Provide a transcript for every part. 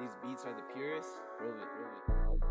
These beats are the purest. Roll it, roll it.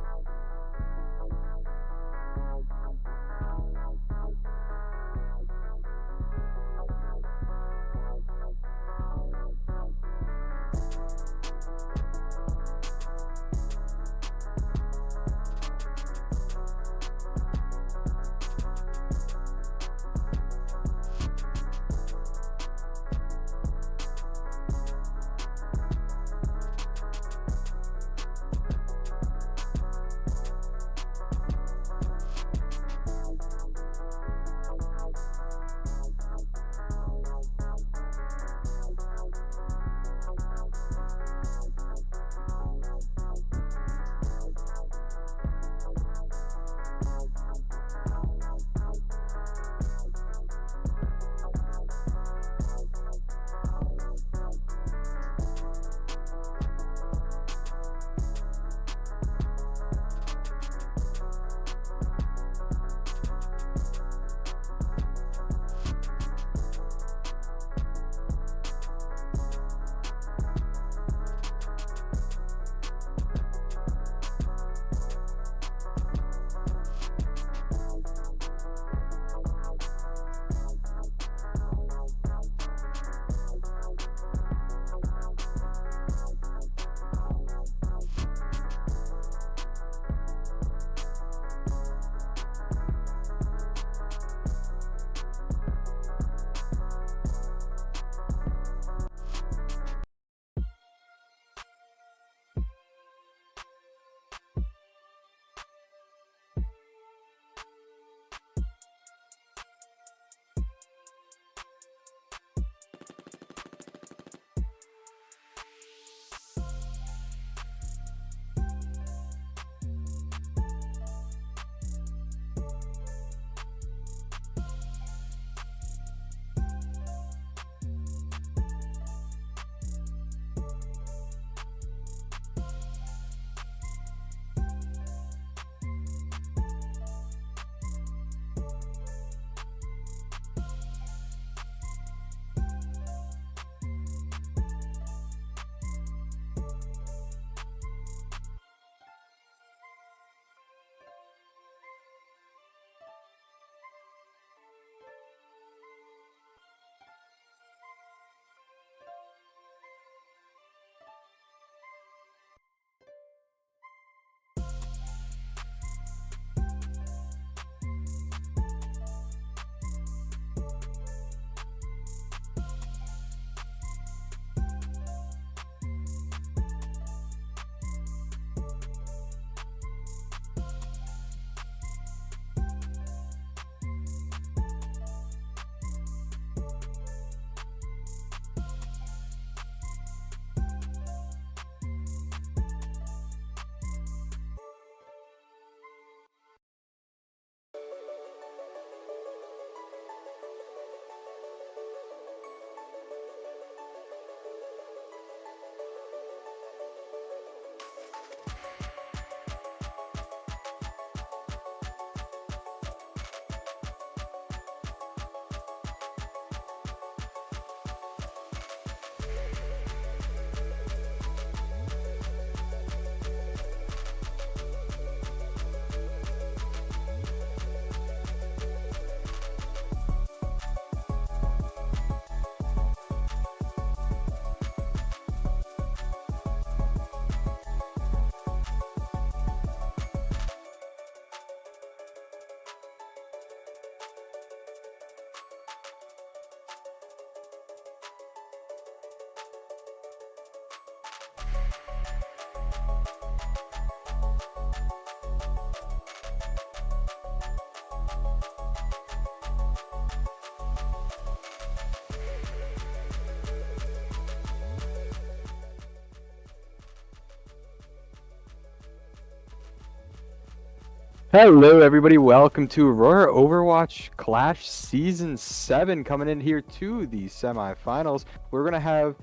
Hello everybody, welcome to Aurora Overwatch Clash Season 7, coming in here to the semifinals. We're going to have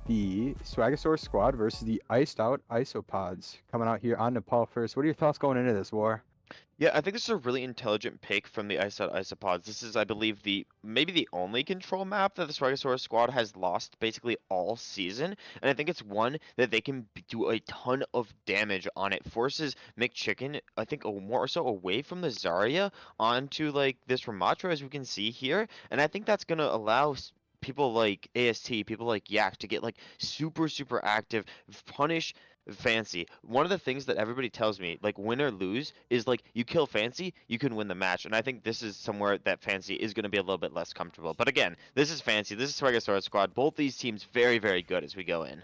the Swagosaurus squad versus the iced out Isopods coming out here on Nepal first. What are your thoughts going into this war? Yeah, I think this is a really intelligent pick from the Isopods. This is, I believe, maybe the only control map that the Swagosaurus squad has lost basically all season, and I think it's one that they can do a ton of damage on. It forces McChicken, I think, more so away from the Zarya onto like this Ramatra, as we can see here, and I think that's gonna allow people like AST, people like Yak to get like super active, punish Fancy. One of the things that everybody tells me, like win or lose, is like you kill Fancy, you can win the match. And I think this is somewhere that Fancy is going to be a little bit less comfortable. But again, this is Fancy. This is Swagosaurus squad. Both these teams very good as we go in.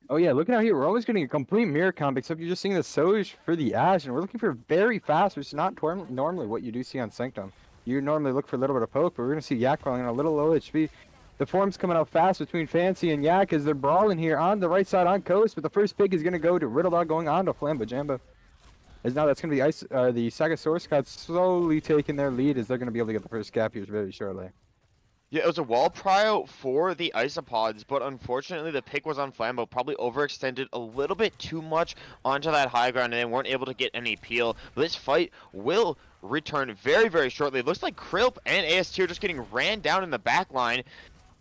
Oh yeah, look at out here. We're always getting a complete mirror comp, except you're just seeing the Soj for the Ash, and we're looking for very fast, which is not normally what you do see on Sanctum. You normally look for a little bit of poke, but we're going to see Yak rolling in a little low HP. The form's coming out fast between Fancy and Yak as they're brawling here on the right side on Coast, but the first pick is going to go to Riddle Dog going on to Flambo Jambo. As now that's going to be the Swagosaurus squad slowly taking their lead as they're going to be able to get the first cap here very shortly. Yeah, it was a wall prio for the Isopods, but unfortunately the pick was on Flambo, probably overextended a little bit too much onto that high ground, and they weren't able to get any peel. But this fight will return very shortly. It looks like Krilp and AST are just getting ran down in the back line,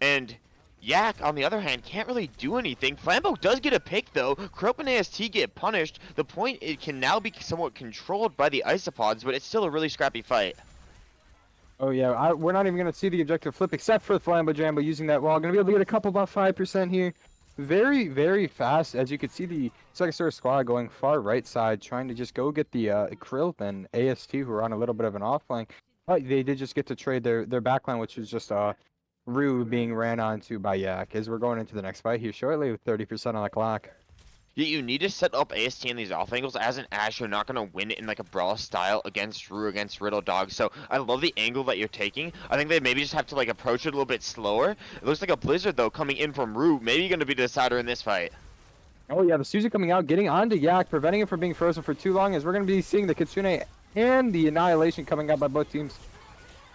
and Yak, on the other hand, can't really do anything. Flambo does get a pick, though. Krilp and AST get punished. The point, it can now be somewhat controlled by the Isopods, but it's still a really scrappy fight. Oh yeah, we're not even going to see the objective flip except for Flambo Jambo using that wall. Going to be able to get a couple about 5% here. Very fast, as you can see the Swagosaurus squad going far right side, trying to just go get the Krilp and AST, who are on a little bit of an off flank. But they did just get to trade their backline, which was just Rue being ran onto by Yak, as we're going into the next fight here shortly with 30% on the clock. Yeah, you need to set up AST in these off angles. As an Ash, you're not going to win it in like a brawl style against Rue, against Riddle Dog. So I love the angle that you're taking. I think they maybe just have to like approach it a little bit slower. It looks like a Blizzard though coming in from Rue. Maybe going to be the decider in this fight. Oh yeah, the Suzy coming out, getting onto Yak, preventing him from being frozen for too long, as we're going to be seeing the Kitsune and the Annihilation coming out by both teams.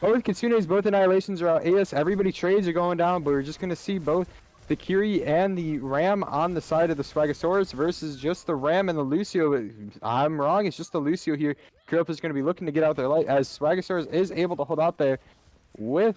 Both Kitsunes, both Annihilations are out. AS, everybody trades are going down, but we're just going to see both the Kiri and the Ram on the side of the Swagosaurus versus just the Ram and the Lucio. I'm wrong, it's just the Lucio here. Krilp is going to be looking to get out their light as Swagosaurus is able to hold out there with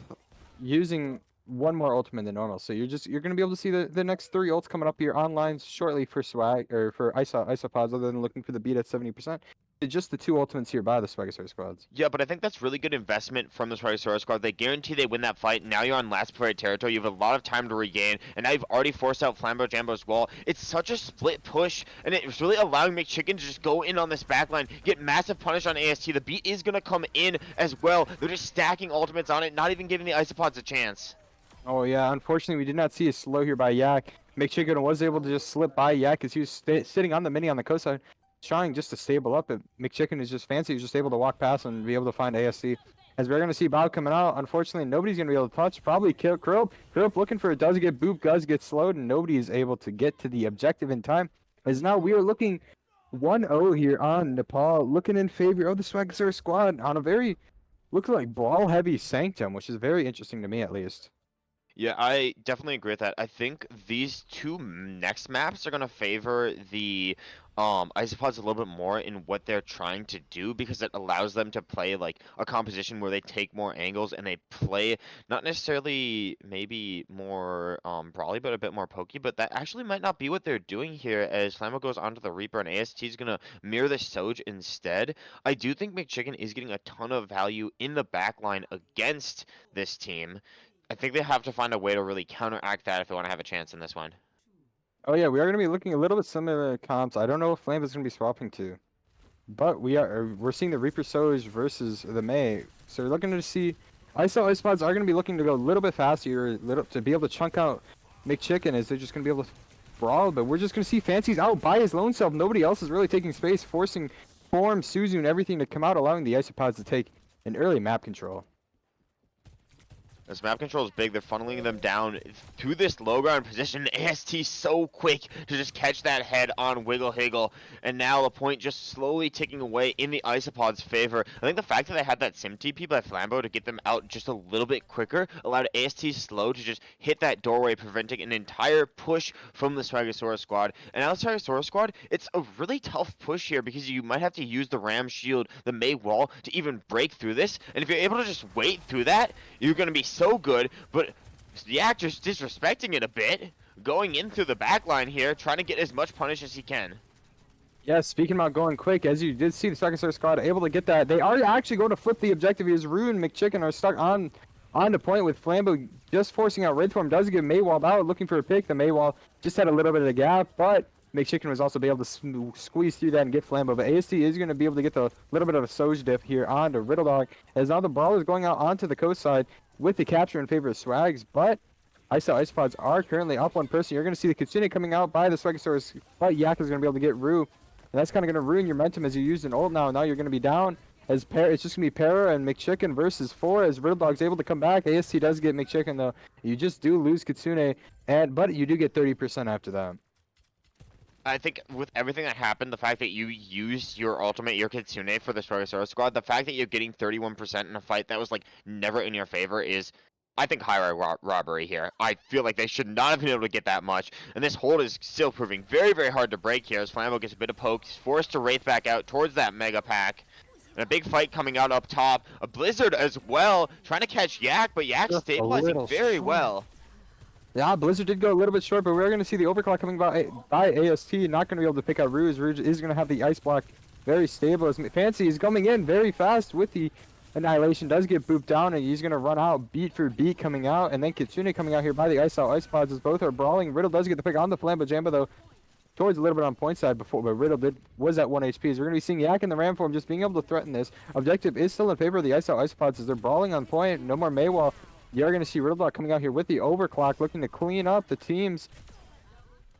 using one more ultimate than normal. So you're going to be able to see the next 3 ults coming up here online shortly for Isopods, other than looking for the beat at 70%. Just the 2 ultimates here by the Swagosaurus squads. Yeah, but I think that's really good investment from the Swagosaurus squad. They guarantee they win that fight. Now you're on last player territory. You have a lot of time to regain, and now you've already forced out Flambo Jambo's wall. It's such a split push, and it's really allowing McChicken to just go in on this backline, get massive punish on AST. The beat is going to come in as well. They're just stacking ultimates on it, not even giving the Isopods a chance. Oh yeah, unfortunately we did not see a slow here by Yak. McChicken was able to just slip by Yak as he was sitting on the mini on the coast side, trying just to stable up. McChicken is just fancy. He's just able to walk past and be able to find AST. As we're going to see Bob coming out, unfortunately nobody's going to be able to touch. Probably kill Krilp. Krilp looking for it, does get boop, does get slowed, and nobody is able to get to the objective in time. As now we are looking 1-0 here on Nepal, looking in favor of the Swagosaurus squad on a very, looking like brawl-heavy Sanctum, which is very interesting to me at least. Yeah, I definitely agree with that. I think these 2 next maps are going to favor the Isopods a little bit more in what they're trying to do, because it allows them to play like a composition where they take more angles and they play not necessarily maybe more brawly, but a bit more pokey. But that actually might not be what they're doing here, as Flammo goes onto the Reaper and AST is going to mirror the Soj instead. I do think McChicken is getting a ton of value in the backline against this team. I think they have to find a way to really counteract that if they want to have a chance in this one. Oh yeah, we are going to be looking a little bit similar to comps. I don't know what Flame is going to be swapping to, but we're seeing the Reaper Soj versus the Mei. So we're looking to see Isopods are going to be looking to go a little bit faster, to be able to chunk out McChicken, as they're just going to be able to brawl. But we're just going to see Fancy's out by his lone self. Nobody else is really taking space, forcing Form, Suzu, and everything to come out, allowing the Isopods to take an early map control. This map control is big. They're funneling them down to this low ground position. AST so quick to just catch that head on Wiggle Higgle. And now the point just slowly ticking away in the Isopods' favor. I think the fact that they had that Sim TP by Flambeau to get them out just a little bit quicker allowed AST slow to just hit that doorway, preventing an entire push from the Swagosaurus squad. And now the Swagosaurus squad, it's a really tough push here because you might have to use the Ram shield, the May wall, to even break through this. And if you're able to just wait through that, you're going to be so good. But the actor's disrespecting it a bit, going in through the back line here, trying to get as much punish as he can. Yeah, speaking about going quick, as you did see the Swagosaurus squad able to get that. They are actually going to flip the objective. As Rune and McChicken are stuck on the point with Flambeau just forcing out Red Form. Does give Maywall out, looking for a pick. The Maywall just had a little bit of a gap, but McChicken was also able to squeeze through that and get Flambeau. But AST is going to be able to get the little bit of a Soj diff here onto Riddle Dog, as now the Brawl is going out onto the coast side with the capture in favor of Swags, but Isopods are currently up one person. You're going to see the Kitsune coming out by the Swagosaurus, but Yak is going to be able to get Rue. And that's kind of going to ruin your momentum as you use an ult now. Now you're going to be down. As it's just going to be Para and McChicken versus 4 as Riddle Dog's able to come back. AST does get McChicken though. You just do lose Kitsune, but you do get 30% after that. I think with everything that happened, the fact that you used your ultimate, your Kitsune for the Swagosaurus squad, the fact that you're getting 31% in a fight that was like never in your favor is, I think, high robbery here. I feel like they should not have been able to get that much. And this hold is still proving very, very hard to break here as Flambeau gets a bit of poke. He's forced to wraith back out towards that Mega Pack. And a big fight coming out up top. A Blizzard as well, trying to catch Yak, but Yak stabilizing very well. Yeah, Blizzard did go a little bit short, but we're going to see the overclock coming by AST. Not going to be able to pick out Rouge. Rouge is going to have the ice block very stable. As Fancy is coming in very fast with the Annihilation. Does get booped down, and he's going to run out beat for beat coming out. And then Kitsune coming out here by the Isopods as both are brawling. Riddle does get the pick on the Flambeau Jamba, though, towards a little bit on point side before, but Riddle was at 1 HP. So we're going to be seeing Yak in the Ram form just being able to threaten this. Objective is still in favor of the Isopods as they're brawling on point. No more Maywall. You're going to see Riddle Dog coming out here with the overclock, looking to clean up the teams.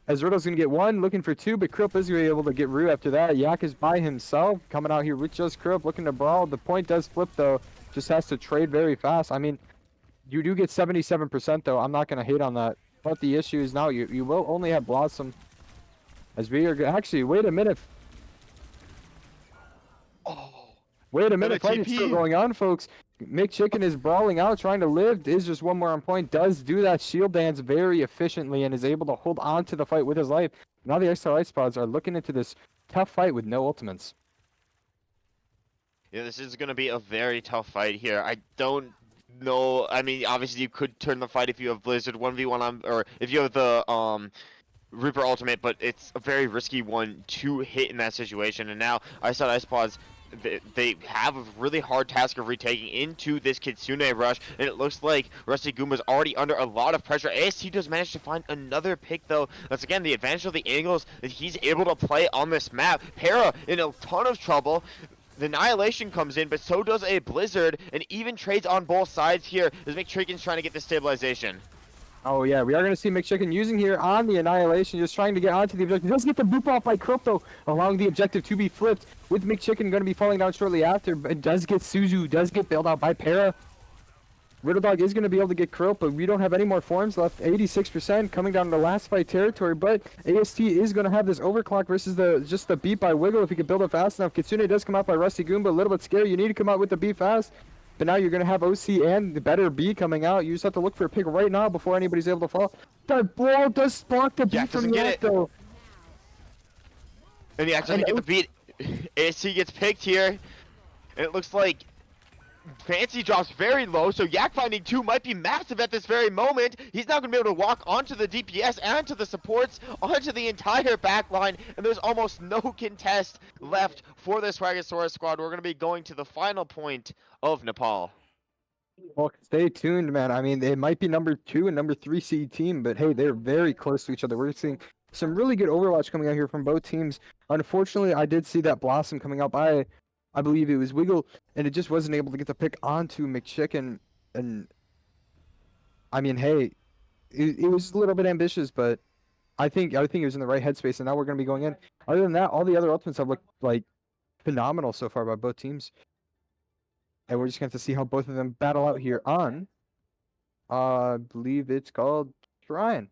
As Riddle's going to get 1, looking for 2, but Kripp is going to be able to get Rue after that. Yak is by himself, coming out here with just Kripp, looking to brawl. The point does flip, though. Just has to trade very fast. I mean, you do get 77%, though. I'm not going to hate on that. But the issue is now you will only have Blossom. As we are... Actually, wait a minute. Oh, wait a minute. Fight is still going on, folks. McChicken is brawling out, trying to live. Is just one more on point. Does do that shield dance very efficiently and is able to hold on to the fight with his life. Now the Isopods are looking into this tough fight with no ultimates. Yeah, this is going to be a very tough fight here. I don't know. I mean, obviously you could turn the fight if you have Blizzard 1v1 on, or if you have the Reaper ultimate, but it's a very risky one to hit in that situation. And now Isopods, they have a really hard task of retaking into this Kitsune rush, and it looks like Rusty Goomba's already under a lot of pressure. AST does manage to find another pick, though. That's, again, the advantage of the angles that he's able to play on this map. Para in a ton of trouble. The Annihilation comes in, but so does a Blizzard, and even trades on both sides here as McChicken's trying to get the stabilization. Oh yeah, we are going to see McChicken using here on the Annihilation, just trying to get onto the objective. Does get the boop off by Crypto, allowing the objective to be flipped, with McChicken going to be falling down shortly after, but does get Suzu, does get bailed out by Para. Riddle Dog is going to be able to get Krill, but we don't have any more forms left. 86% coming down to last fight territory, but AST is going to have this overclock versus just the beat by Wiggle if he can build it fast enough. Kitsune does come out by Rusty Goomba, a little bit scary. You need to come out with the beat fast. But now you're going to have OC and the better B coming out. You just have to look for a pick right now before anybody's able to fall. That ball does spark the beat from Yak, though. And he actually doesn't get the beat. AST gets picked here. And it looks like Fancy drops very low, so Yak finding 2 might be massive at this very moment. He's now going to be able to walk onto the DPS and to the supports, onto the entire back line, and there's almost no contest left for this Swagosaurus squad. We're going to be going to the final point of Nepal. Well, stay tuned, man. I mean, it might be number 2 and number 3 seed team, but hey, they're very close to each other. We're seeing some really good Overwatch coming out here from both teams. Unfortunately, I did see that Blossom coming out by, I believe it was Wiggle, and it just wasn't able to get the pick onto McChicken. And I mean, hey, it was a little bit ambitious, but I think it was in the right headspace, and now we're going to be going in. Other than that, all the other ultimates have looked like phenomenal so far by both teams. And we're just going to have to see how both of them battle out here on I believe it's called Shrine.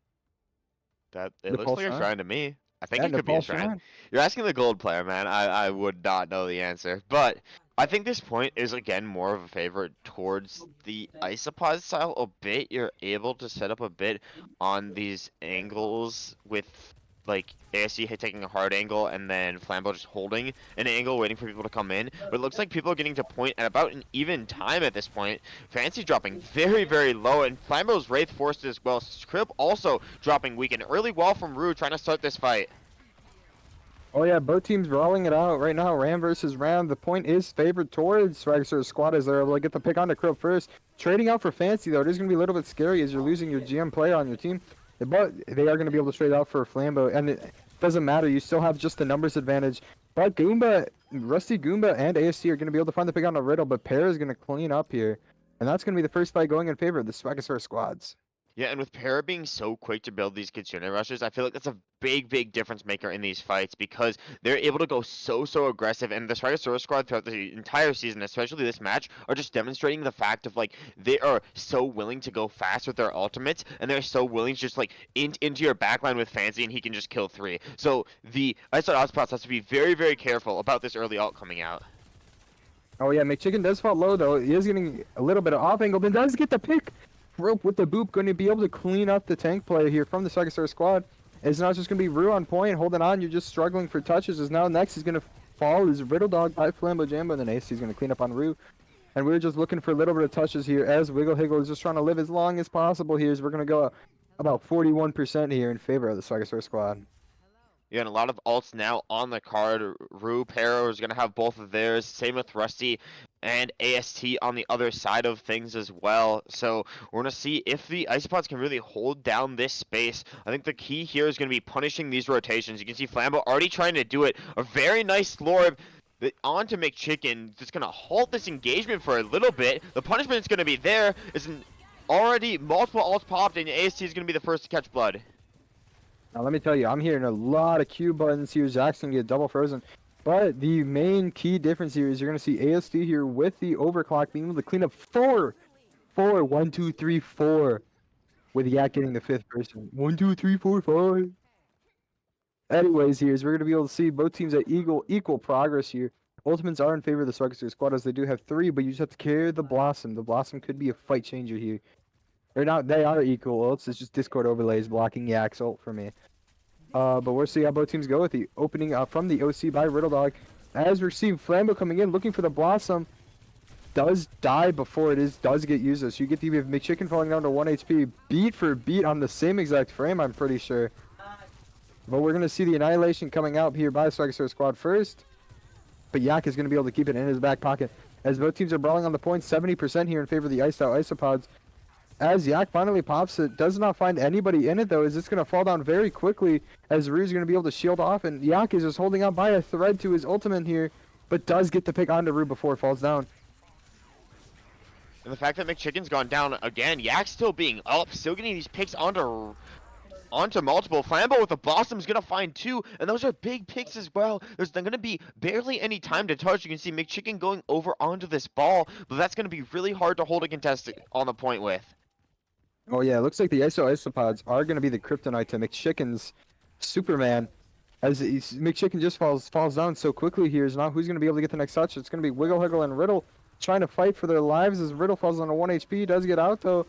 That it looks Nepal like a Shrine. shrine to me. I think Yeah, it could be a Nepal shrine. Shrine. You're asking the gold player, man. I would not know the answer. But I think this point is again more of a favorite towards the Isopod style a bit. You're able to set up a bit on these angles with like ASC taking a hard angle and then Flambeau just holding an angle waiting for people to come in. But it looks like people are getting to point at about an even time at this point. Fancy dropping very, very low, and Flambeau's Wraith forced as well. Scrib also dropping weak. An early wall from Rue trying to start this fight. Oh yeah, both teams rolling it out right now. Ram versus Ram. The point is favored towards Swagosaurus squad as they're able to get the pick on the Krill first. Trading out for Fancy though, it is going to be a little bit scary as you're losing your GM player on your team. But they are going to be able to trade out for Flambeau, and it doesn't matter. You still have just the numbers advantage. But Goomba, Rusty Goomba, and ASC are going to be able to find the pick on the Riddle. But Pear is going to clean up here, and that's going to be the first fight going in favor of the Swagosaurus squads. Yeah, and with Para being so quick to build these Kitsune rushes, I feel like that's a big, big difference maker in these fights because they're able to go so aggressive. And the Swagosaurus squad throughout the entire season, especially this match, are just demonstrating the fact of like they are so willing to go fast with their ultimates, and they're so willing to just like into your backline with Fancy, and he can just kill 3. So the Isopods has to be very, very careful about this early ult coming out. Oh yeah, McChicken does fall low though. He is getting a little bit of off angle, but does get the pick. Rope with the boop, going to be able to clean up the tank player here from the Swagosaurus squad. It's not just going to be Rue on point, holding on. You're just struggling for touches. As now next is going to fall is Riddle Dog by Flambo Jambo, and then Ace is going to clean up on Rue. And we're just looking for a little bit of touches here as Wiggle Higgle is just trying to live as long as possible here. As we're going to go about 41% here in favor of the Swagosaurus squad. Yeah, and a lot of ults now on the card. Rue, Pero is going to have both of theirs. Same with Rusty and AST on the other side of things as well. So we're going to see if the Isopods can really hold down this space. I think the key here is going to be punishing these rotations. You can see Flambeau already trying to do it. A very nice Lorb onto McChicken. Just going to halt this engagement for a little bit. The punishment is going to be there. Is already multiple ults popped, and AST is going to be the first to catch blood. Now let me tell you, I'm hearing a lot of Q buttons here. Zach's gonna get double frozen. But the main key difference here is you're gonna see AST here with the overclock being able to clean up 4. 1, 2, 3, 4. With Yak getting the 5th person. 1, 2, 3, 4, 5. Anyways, here is we're gonna be able to see both teams at equal progress here. Ultimates are in favor of the Swagosaurus squad as they do have 3, but you just have to carry the Blossom. The Blossom could be a fight changer here. Or not, they are equal ults. It's just Discord overlays blocking Yak's ult for me. But we'll see how both teams go with the opening from the OC by Riddle Dog. As we're seeing Flambeau coming in, looking for the Blossom. Does die before does get used. So you get the McChicken falling down to 1 HP, beat for beat on the same exact frame, I'm pretty sure. But we're going to see the Annihilation coming out here by Swagosaurus squad first. But Yak is going to be able to keep it in his back pocket. As both teams are brawling on the point, 70% here in favor of the Iced Out Isopods. As Yak finally pops it, does not find anybody in it though, as it's going to fall down very quickly as Rue's going to be able to shield off, and Yak is just holding on by a thread to his ultimate here, but does get the pick onto Rue before it falls down. And the fact that McChicken's gone down again, Yak's still being up, still getting these picks onto multiple. Flambeau with the Blossom's going to find 2, and those are big picks as well. There's going to be barely any time to touch. You can see McChicken going over onto this ball, but that's going to be really hard to hold a contestant on the point with. Oh yeah, it looks like the Isopods are going to be the kryptonite to McChicken's Superman. As McChicken just falls down so quickly here, is now who's going to be able to get the next touch? It's going to be Wiggle, Higgle, and Riddle trying to fight for their lives as Riddle falls on a 1 HP, does get out though.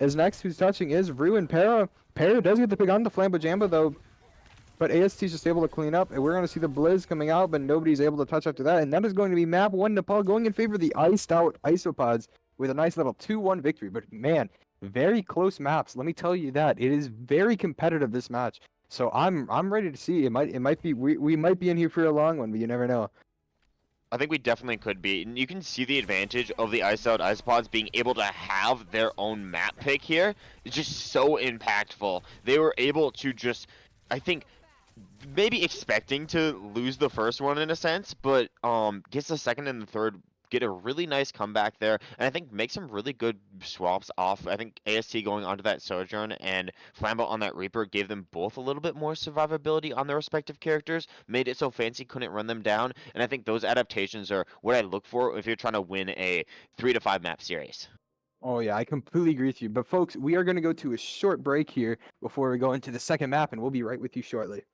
As next who's touching is Rue and Para. Para does get the pick on the Flambo Jambo though, but AST's just able to clean up, and we're going to see the Blizz coming out, but nobody's able to touch after that, and that is going to be map 1 Nepal going in favor of the Iced Out Isopods with a nice little 2-1 victory. But man, very close maps. Let me tell you that it is very competitive this match. So I'm ready to see. It might be we might be in here for a long one, but you never know. I think we definitely could be. And you can see the advantage of the Iced Out Isopods being able to have their own map pick here. It's just so impactful. They were able to just, I think, maybe expecting to lose the first one in a sense, but gets the second and the third, get a really nice comeback there, and I think make some really good swaps off. I think AST going onto that Sojourn and Flambeau on that Reaper gave them both a little bit more survivability on their respective characters, made it so Fancy couldn't run them down, and I think those adaptations are what I look for if you're trying to win a 3 to 5 map series. Oh yeah, I completely agree with you. But folks, we are going to go to a short break here before we go into the second map, and we'll be right with you shortly.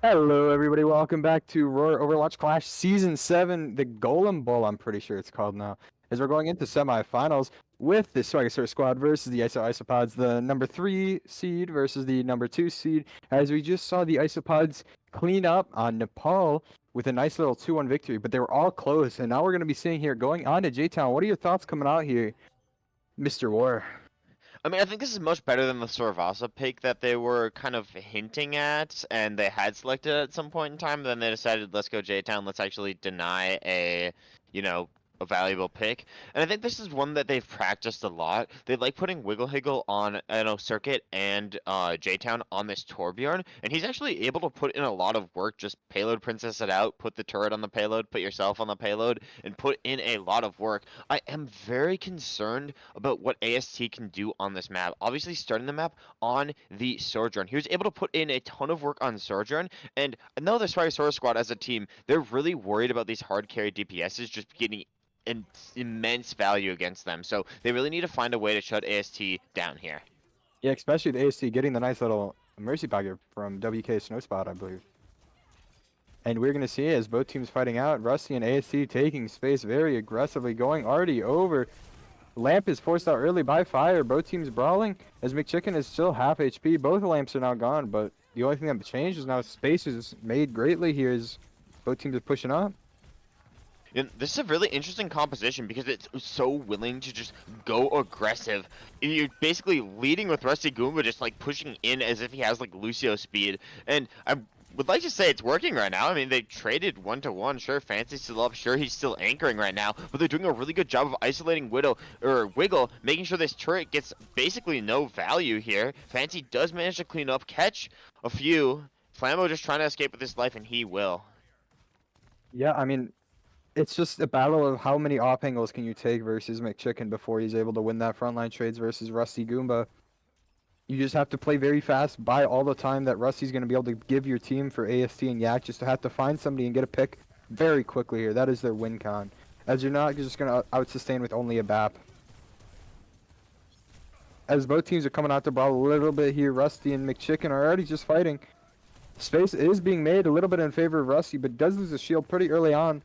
Hello, everybody. Welcome back to Aurora Overwatch Clash Season 7, the Golem Bowl, I'm pretty sure it's called now. As we're going into semifinals with the Swagosaurus squad versus the Isopods, the number 3 seed versus the number 2 seed. As we just saw the Isopods clean up on Nepal with a nice little 2-1 victory, but they were all close. And now we're going to be seeing here going on to J-Town. What are your thoughts coming out here, Mr. War? I mean, I think this is much better than the Sorvasa pick that they were kind of hinting at, and they had selected at some point in time. Then they decided, let's go J-Town. Let's actually deny a valuable pick. And I think this is one that they've practiced a lot. They like putting Wiggle Higgle on, Circuit and J-Town on this Torbjorn, and he's actually able to put in a lot of work. Just payload princess it out, put the turret on the payload, put yourself on the payload, and put in a lot of work. I am very concerned about what AST can do on this map. Obviously, starting the map on the Sojourn. He was able to put in a ton of work on Sojourn, and I know the Swagosaurus squad as a team, they're really worried about these hard carry DPSs just getting an immense value against them. So they really need to find a way to shut AST down here. Yeah, especially the AST getting the nice little mercy pocket from WK Snowspot, I believe. And we're going to see as both teams fighting out, Rusty and AST taking space very aggressively, going already over. Lamp is forced out early by fire. Both teams brawling as McChicken is still half HP. Both lamps are now gone, but the only thing that changed is now space is made greatly here as both teams are pushing up. And this is a really interesting composition because it's so willing to just go aggressive. You're basically leading with Rusty Goomba just like pushing in as if he has like Lucio speed. And I would like to say it's working right now. I mean, they traded 1-to-1. Sure, Fancy's still up. Sure, he's still anchoring right now. But they're doing a really good job of isolating Wiggle, making sure this turret gets basically no value here. Fancy does manage to clean up, catch a few. Flambo just trying to escape with his life, and he will. Yeah, I mean, it's just a battle of how many off angles can you take versus McChicken before he's able to win that frontline trades versus Rusty Goomba. You just have to play very fast, buy all the time that Rusty's going to be able to give your team for AST and Yak, just to have to find somebody and get a pick very quickly here. That is their win con, as you're not just going to out-sustain with only a BAP. As both teams are coming out to brawl a little bit here, Rusty and McChicken are already just fighting. Space is being made a little bit in favor of Rusty, but does lose a shield pretty early on.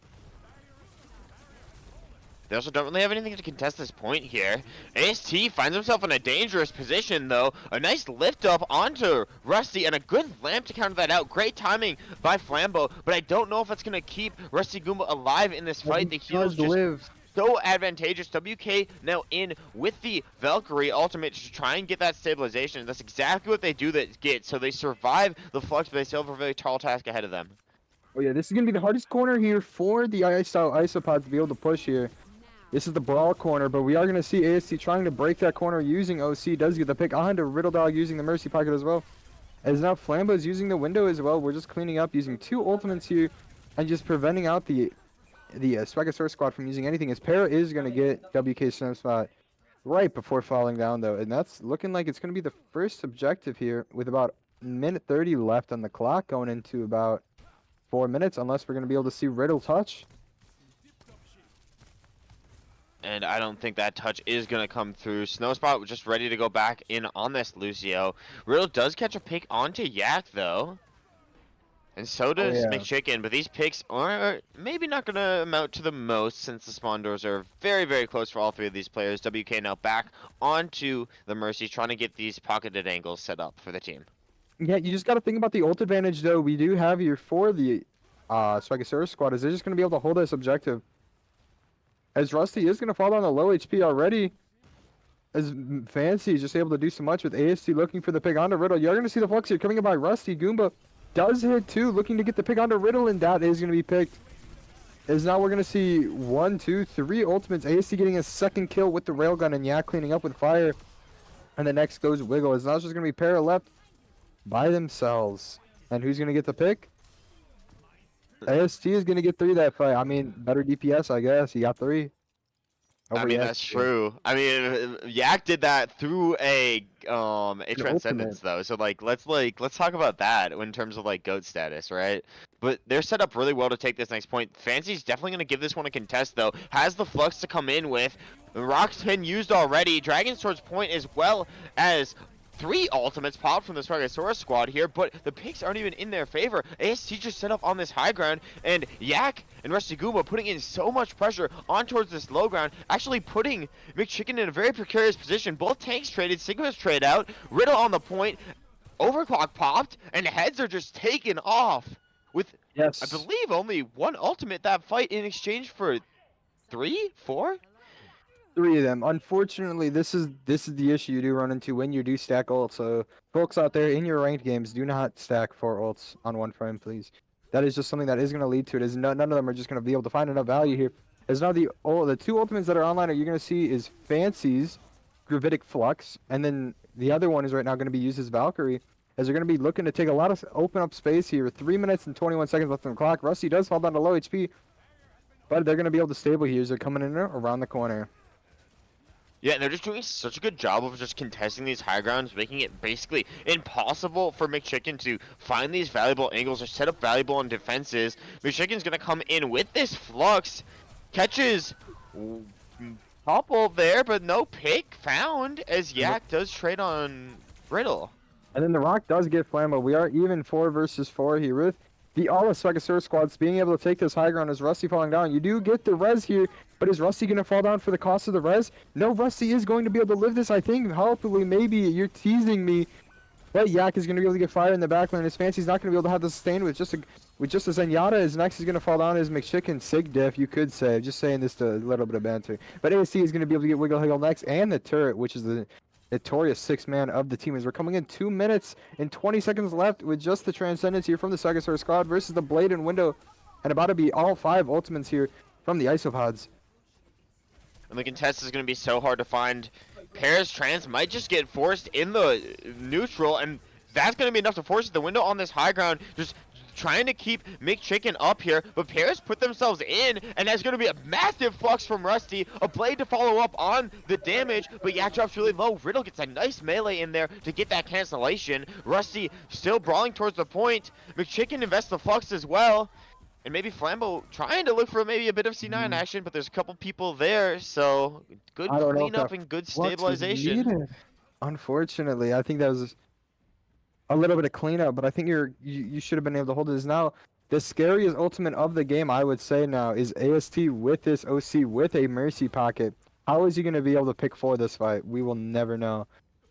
They also don't really have anything to contest this point here. AST finds himself in a dangerous position, though. A nice lift up onto Rusty and a good lamp to counter that out. Great timing by Flambo, but I don't know if it's going to keep Rusty Goomba alive in this fight. The heals just so advantageous. WK now in with the Valkyrie ultimate to try and get that stabilization. That's exactly what they do that get. So they survive the flux, but they still have a very tall task ahead of them. Oh yeah, this is going to be the hardest corner here for the Isopods to be able to push here. This is the brawl corner, but we are going to see AST trying to break that corner using OC. Does get the pick onto Riddle Dog using the Mercy Pocket as well. As now Flambo is using the window as well. We're just cleaning up using 2 ultimates here and just preventing out the Swagosaurus squad from using anything. As Para is going to get WK Snowspot right before falling down, though. And that's looking like it's going to be the first objective here with about minute 30 left on the clock, going into about 4 minutes, unless we're going to be able to see Riddle touch. And I don't think that touch is going to come through. Snowspot was just ready to go back in on this Lucio. Riddle does catch a pick onto Yak, though. And so does McChicken, but these picks are maybe not going to amount to the most since the spawn doors are very, very close for all 3 of these players. WK now back onto the Mercy, trying to get these pocketed angles set up for the team. Yeah, you just got to think about the ult advantage, though. We do have here for the Swagosaurus squad. Is they're just going to be able to hold this objective. As Rusty is going to fall down to low HP already. As Fancy is just able to do so much with AST looking for the pick onto Riddle. You're going to see the flux here coming in by Rusty. Goomba does hit 2, looking to get the pick onto Riddle, and that is going to be picked. As now we're going to see 1, 2, 3 ultimates. AST getting a second kill with the railgun, and Yak cleaning up with fire. And the next goes Wiggle. As now it's just going to be Para left by themselves. And who's going to get the pick? AST is going to get 3 that fight. I mean, better DPS, I guess. He got 3. I mean, that's true. I mean, Yak did that through a transcendence though. So let's talk about that in terms of like GOAT status, right? But they're set up really well to take this next point. Fancy's definitely going to give this one a contest though. Has the flux to come in with. Rock's been used already. Dragon's Sword's point as well as 3 ultimates popped from the Swagosaurus squad here, but the picks aren't even in their favor. AST just set up on this high ground, and Yak and Rusty Goomba putting in so much pressure on towards this low ground, actually putting McChicken in a very precarious position. Both tanks traded, Sigmas trade out, Riddle on the point, Overclock popped, and heads are just taken off with, Yes. I believe, only 1 ultimate that fight in exchange for 3, 4? 3 of them. Unfortunately, this is the issue you do run into when you do stack ults. So folks out there in your ranked games, do not stack 4 ults on one frame, please. That is just something that is going to lead to it. Is none of them are just going to be able to find enough value here. As now the 2 ultimates that are online you're going to see is Fancy's Gravitic Flux, and then the other one is right now going to be used as Valkyrie. As they're going to be looking to take a lot of open up space here. 3 minutes and 21 seconds left on the clock. Rusty does fall down to low HP, but they're going to be able to stable here as they're coming in around the corner. Yeah, and they're just doing such a good job of just contesting these high grounds, making it basically impossible for McChicken to find these valuable angles or set up valuable on defenses. McChicken's gonna come in with this flux, catches couple there, but no pick found as Yak does trade on Riddle. And then the Rock does get flammable. We are even 4 versus 4 here with the all of Swagosaurus squads being able to take this high ground as Rusty falling down. You do get the res here, but is Rusty going to fall down for the cost of the res? No, Rusty is going to be able to live this, I think. Hopefully, maybe you're teasing me. But Yak is going to be able to get fire in the backline. His Fancy's not going to be able to have the sustain with just a Zenyatta. His next is going to fall down as McChicken Sig Diff, you could say. Just saying this to a little bit of banter. But ASC is going to be able to get Wiggle Higgle next, and the turret, which is the notorious 6th man of the team, as we're coming in 2 minutes and 20 seconds left with just the Transcendence here from the Swagosaurus squad versus the Blade and Window, and about to be all 5 ultimates here from the Isopods. And the contest is going to be so hard to find. Paris Trans might just get forced in the neutral, and that's going to be enough to force the Window on this high ground, just trying to keep McChicken up here, but Paris put themselves in, and there's going to be a massive flux from Rusty, a Blade to follow up on the damage, but Yak drops really low. Riddle gets a nice melee in there to get that cancellation. Rusty still brawling towards the point. McChicken invests the flux as well, and maybe Flambo trying to look for maybe a bit of C9 action, but there's a couple people there, so good cleanup and good stabilization. Unfortunately, I think that was a little bit of cleanup, but I think you should have been able to hold it. Is now the scariest ultimate of the game, I would say now, is AST with this OC with a Mercy pocket. How is he going to be able to pick 4 this fight? We will never know.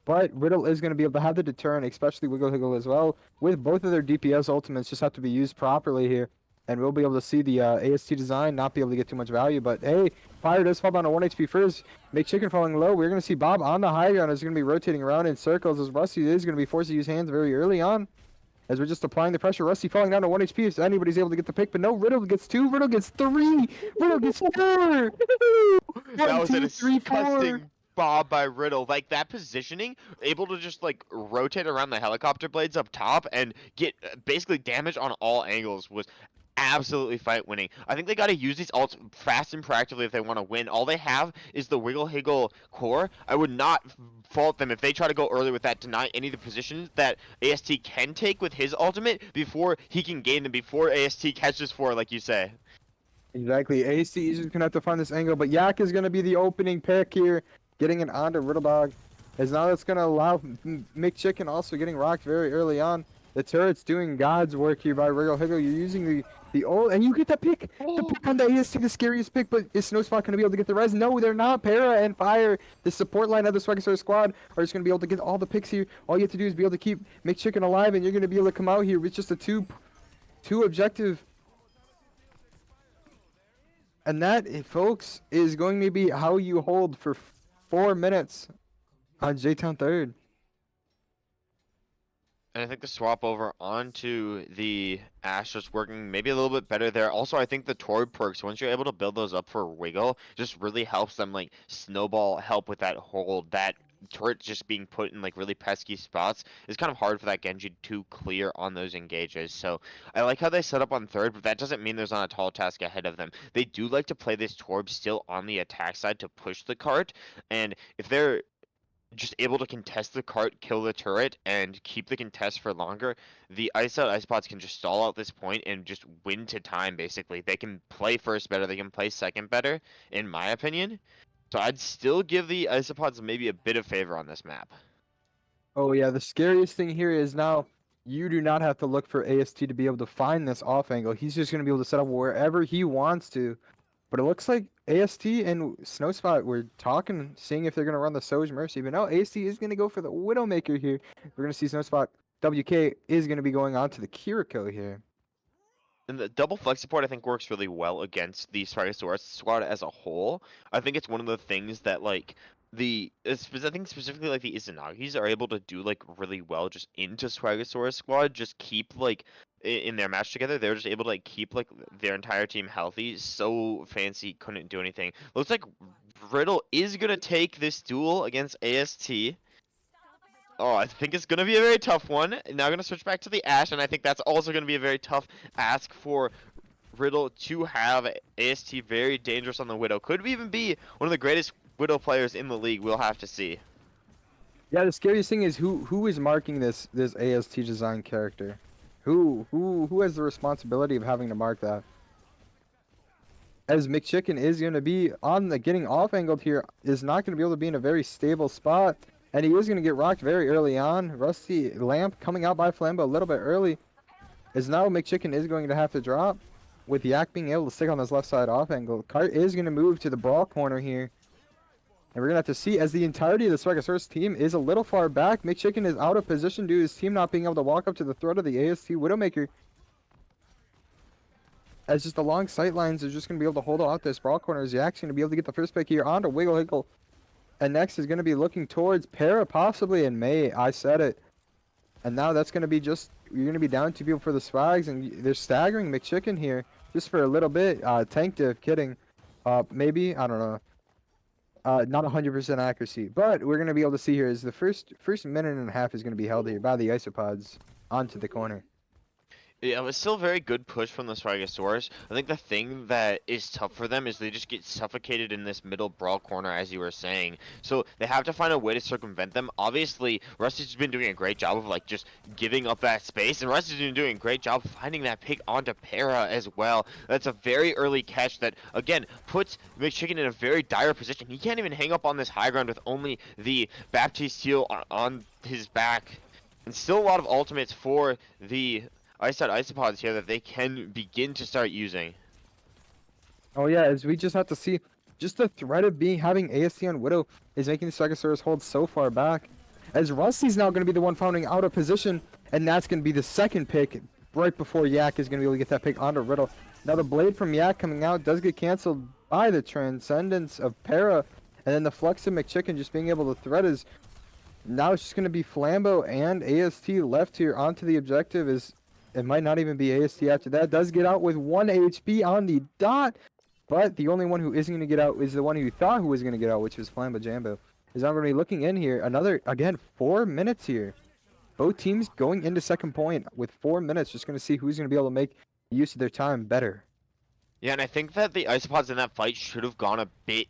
But Riddle is going to be able to have the deterrent, especially Wiggle Higgle as well. With both of their DPS ultimates, just have to be used properly here. And we'll be able to see the AST design not be able to get too much value. But hey, Fire does fall down to 1 HP first. McChicken falling low. We're going to see Bob on the high ground. Is going to be rotating around in circles as Rusty is going to be forced to use hands very early on. As we're just applying the pressure. Rusty falling down to 1 HP if anybody's able to get the pick. But no, Riddle gets 2. Riddle gets 3. Riddle gets 4. That was a 3, 4. disgusting bob by Riddle. Like, that positioning, able to just, like, rotate around the helicopter blades up top and get basically damage on all angles was absolutely fight winning. I think they got to use these ults fast and proactively if they want to win. All they have is the Wiggle Higgle core. I would not fault them if they try to go early with that, deny any of the positions that AST can take with his ultimate before he can gain them, before AST catches 4, like you say. Exactly. AST is just going to have to find this angle, but Yak is going to be the opening pick here, getting it onto Riddle Dog. As now that's going to allow McChicken also getting rocked very early on. The turret's doing God's work here by Wiggle Higgle. You're using the old, and you get the pick. The pick on the AST, the scariest pick, but is Snowspot going to be able to get the res? No, they're not. Para and Fire, the support line of the Swagosaurus squad, are just going to be able to get all the picks here. All you have to do is be able to keep McChicken alive, and you're going to be able to come out here with just a two objective. And that, folks, is going to be how you hold for 4 minutes on J-Town 3rd. And I think the swap over onto the Ash is working maybe a little bit better there. Also, I think the Torb perks, once you're able to build those up for Wiggle, just really helps them, like, snowball help with that hold. That turret just being put in, like, really pesky spots is kind of hard for that Genji to clear on those engages. So I like how they set up on 3rd, but that doesn't mean there's not a tall task ahead of them. They do like to play this Torb still on the attack side to push the cart, and if they're just able to contest the cart, kill the turret, and keep the contest for longer, the Isopods can just stall out this point and just win to time, basically. They can play first better, they can play second better, in my opinion. So I'd still give the Isopods maybe a bit of favor on this map. Oh yeah, the scariest thing here is now you do not have to look for AST to be able to find this off angle. He's just gonna be able to set up wherever he wants to. But it looks like AST and Snowspot were talking, seeing if they're gonna run the Soj Mercy. But no, AST is gonna go for the Widowmaker here. We're gonna see Snowspot WK is gonna be going on to the Kiriko here. And the double flex support I think works really well against the Swagosaurus squad as a whole. I think it's one of the things that like I think specifically like the Izanagis are able to do like really well just into Swagosaurus squad. Just keep like in their match together, they're just able to like keep like their entire team healthy. So Fancy couldn't do anything. Looks like Riddle is gonna take this duel against AST. Oh, I think it's going to be a very tough one. Now going to switch back to the Ashe, and I think that's also going to be a very tough ask for Riddle to have. AST very dangerous on the Widow. Could even be one of the greatest Widow players in the league. We'll have to see. Yeah, the scariest thing is who is marking this AST design character? Who has the responsibility of having to mark that? As McChicken is going to be on the getting off angled here, is not going to be able to be in a very stable spot. And he is going to get rocked very early on. Rusty Lamp coming out by Flambo a little bit early. As now McChicken is going to have to drop. With Yak being able to stick on this left side off angle. Cart is going to move to the brawl corner here. And we're going to have to see as the entirety of the Swagosaurus team is a little far back. McChicken is out of position due to his team not being able to walk up to the throat of the AST Widowmaker. As just the long sight lines are just going to be able to hold out this brawl corner. As Yak's going to be able to get the first pick here onto Wiggle Higgle. And next is going to be looking towards Para, possibly in May. I said it. And now that's going to be just, you're going to be down 2 people for the Swags, and they're staggering McChicken here just for a little bit. Tank diff, kidding. Maybe, I don't know. Not 100% accuracy. But we're going to be able to see here is the first minute and a half is going to be held here by the Isopods onto the corner. Yeah, it was still a very good push from the Swagosaurus. I think the thing that is tough for them is they just get suffocated in this middle brawl corner, as you were saying. So they have to find a way to circumvent them. Obviously, Rusty's been doing a great job of like just giving up that space, and Rusty's been doing a great job finding that pick onto Para as well. That's a very early catch that again puts McChicken in a very dire position. He can't even hang up on this high ground with only the Baptiste seal on his back, and still a lot of ultimates for the Isopods here that they can begin to start using. Oh yeah, as we just have to see, just the threat of having AST on Widow is making the Swagosaurus hold so far back. As Rusty's now going to be the one founding out of position, and that's going to be the second pick right before Yak is going to be able to get that pick onto Riddle. Now the blade from Yak coming out does get canceled by the Transcendence of Para, and then the Flux of McChicken just being able to threat is, now it's just going to be Flambo and AST left here onto the objective. Is it might not even be AST after that. Does get out with 1 HP on the dot. But the only one who isn't going to get out is the one who thought who was going to get out, which was Flambo Jambo. Is now going to be looking in here. Another, again, 4 minutes here. Both teams going into second point with 4 minutes. Just going to see who's going to be able to make use of their time better. Yeah, and I think that the Isopods in that fight should have gone a bit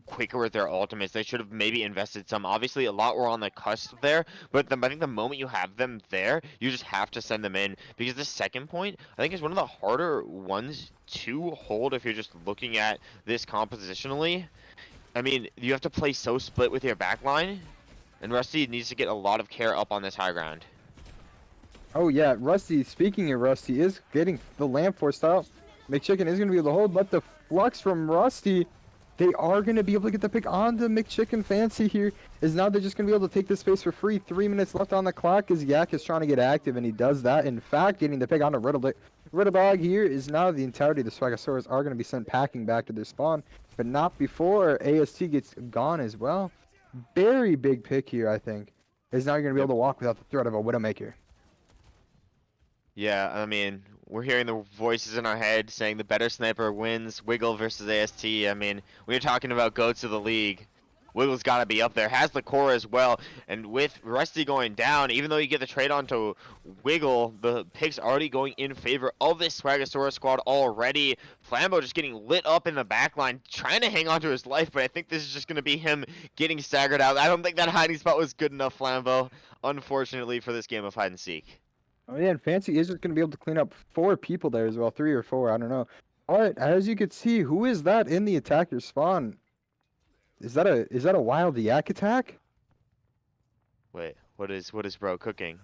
quicker with their ultimates. They should have maybe invested some. Obviously, a lot were on the cusp there, but I think the moment you have them there, you just have to send them in, because the second point, I think, is one of the harder ones to hold if you're just looking at this compositionally. I mean, you have to play so split with your backline, and Rusty needs to get a lot of care up on this high ground. Oh yeah, Rusty, speaking of Rusty, is getting the lamp forced out. McChicken is going to be able to hold, but the Flux from Rusty, they are going to be able to get the pick onto McChicken Fancy here. Is now they're just going to be able to take this space for free. 3 minutes left on the clock as Yak is trying to get active, and he does that. In fact, getting the pick onto Riddle. Riddle Dog here is now the entirety of the Swagosaurus are going to be sent packing back to their spawn, but not before AST gets gone as well. Very big pick here, I think. Is now you're going to be able to walk without the threat of a Widowmaker. Yeah, I mean, we're hearing the voices in our head saying the better sniper wins. Wiggle versus AST. I mean, when you're talking about goats of the league, Wiggle's got to be up there. Has the core as well. And with Rusty going down, even though you get the trade onto Wiggle, the pick's already going in favor of this Swagosaurus squad already. Flambo just getting lit up in the backline, trying to hang on to his life, but I think this is just going to be him getting staggered out. I don't think that hiding spot was good enough, Flambo, unfortunately, for this game of hide and seek. Oh yeah, and Fancy is just going to be able to clean up 4 people there as well. 3 or 4, I don't know. Alright, as you can see, who is that in the attacker spawn? Is that a wild Yak attack? Wait, What is bro cooking?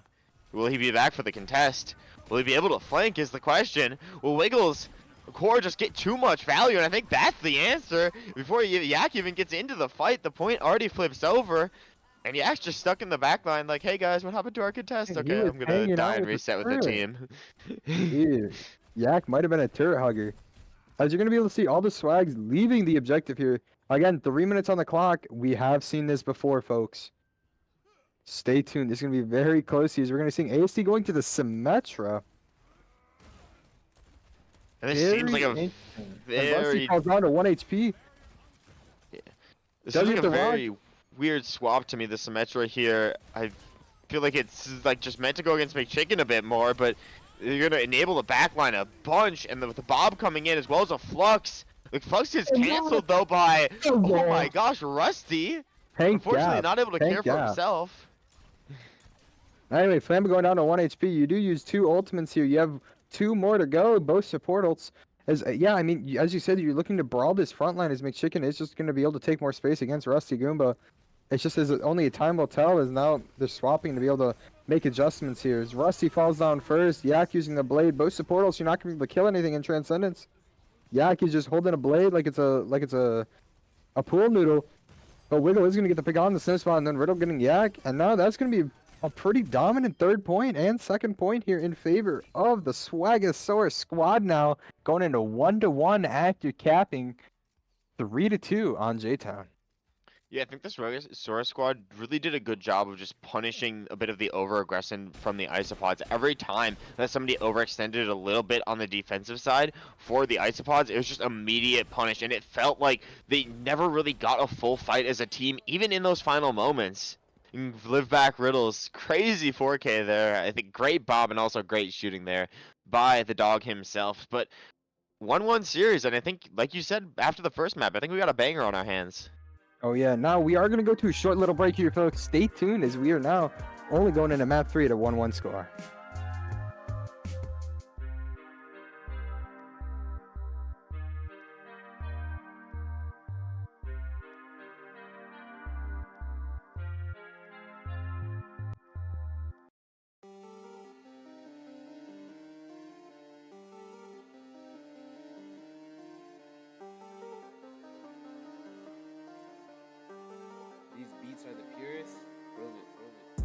Will he be back for the contest? Will he be able to flank is the question. Will Wiggles core just get too much value? And I think that's the answer. Before Yak even gets into the fight, the point already flips over. And Yak's just stuck in the back line like, hey guys, what happened to our contest? He Okay, was I'm gonna hanging die out and with the reset with the turret. team. Dude, Yak might have been a turret hugger. As you're going to be able to see all the swags leaving the objective here. Again, 3 minutes on the clock. We have seen this before, folks. Stay tuned. This is going to be very close here. We're going to be seeing AST going to the Symmetra. And this seems like a interesting. And Rusty very falls down to 1 HP. This Does seems like get a the rock. very weird swap to me, the Symmetra here. I feel like it's like just meant to go against McChicken a bit more, but you're gonna enable the backline a bunch, and with the Bob coming in as well as a Flux. The Flux gets Oh, no. canceled though by, Oh, oh my no. gosh, Rusty. Tank Unfortunately, gap. not able to Tank care for gap. himself. Anyway, Flambe going down to 1 HP. You do use 2 ultimates here. You have 2 more to go, both support ults. Yeah, I mean, as you said, you're looking to brawl this front line as McChicken is just going to be able to take more space against Rusty Goomba. It's just as only time will tell as now they're swapping to be able to make adjustments here. As Rusty falls down first, Yak using the blade. Both support ults, you're not going to be able to kill anything in Transcendence. Yak is just holding a blade like it's a pool noodle. But Wiggle is going to get the pick on the sim spot, and then Riddle getting Yak. And now that's going to be a pretty dominant 3rd point and 2nd point here in favor of the Swagosaurus squad now. Going into 1-1 after capping 3-2 on J-Town. Yeah, I think this Sora squad really did a good job of just punishing a bit of the over-aggression from the Isopods. Every time that somebody overextended a little bit on the defensive side for the Isopods, it was just immediate punish, and it felt like they never really got a full fight as a team, even in those final moments. Live back Riddles, crazy 4K there. I think great Bob and also great shooting there by the dog himself. But 1-1 series, and I think, like you said, after the first map, I think we got a banger on our hands. Oh yeah, now we are going to go to a short little break here, folks. Stay tuned as we are now only going into map 3 at a 1-1 score. These beats are the purest. Roll it, roll it.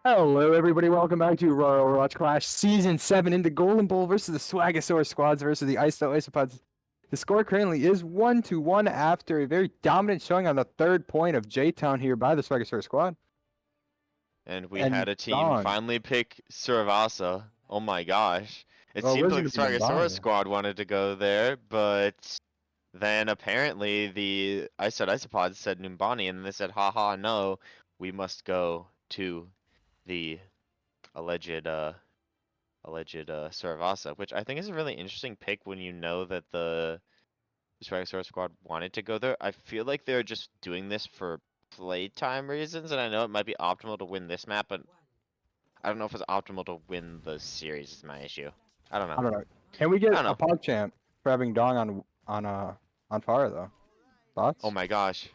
Hello, everybody. Welcome back to Aurora Overwatch Clash Season 7 in the Golem Bowl versus the Swagosaurus squads versus the Isopods. The score currently is 1-1 after a very dominant showing on the third point of J-Town here by the Swagosaurus squad. And we And had a team Dawn. finally pick Suravasa. Oh my gosh. It Well, seemed where's like the gonna be Swagosaurus Dawn? squad wanted to go there, but then apparently the Isopods said Numbani, and they said, haha, no, we must go to the alleged Suravasa, which I think is a really interesting pick when you know that the Swagosaurus squad wanted to go there. I feel like they're just doing this for playtime reasons, and I know it might be optimal to win this map, but I don't know if it's optimal to win the series is my issue. I don't know. I don't know. Can we get I don't a know. PogChamp for having Dong on fire though? Thoughts? Oh my gosh.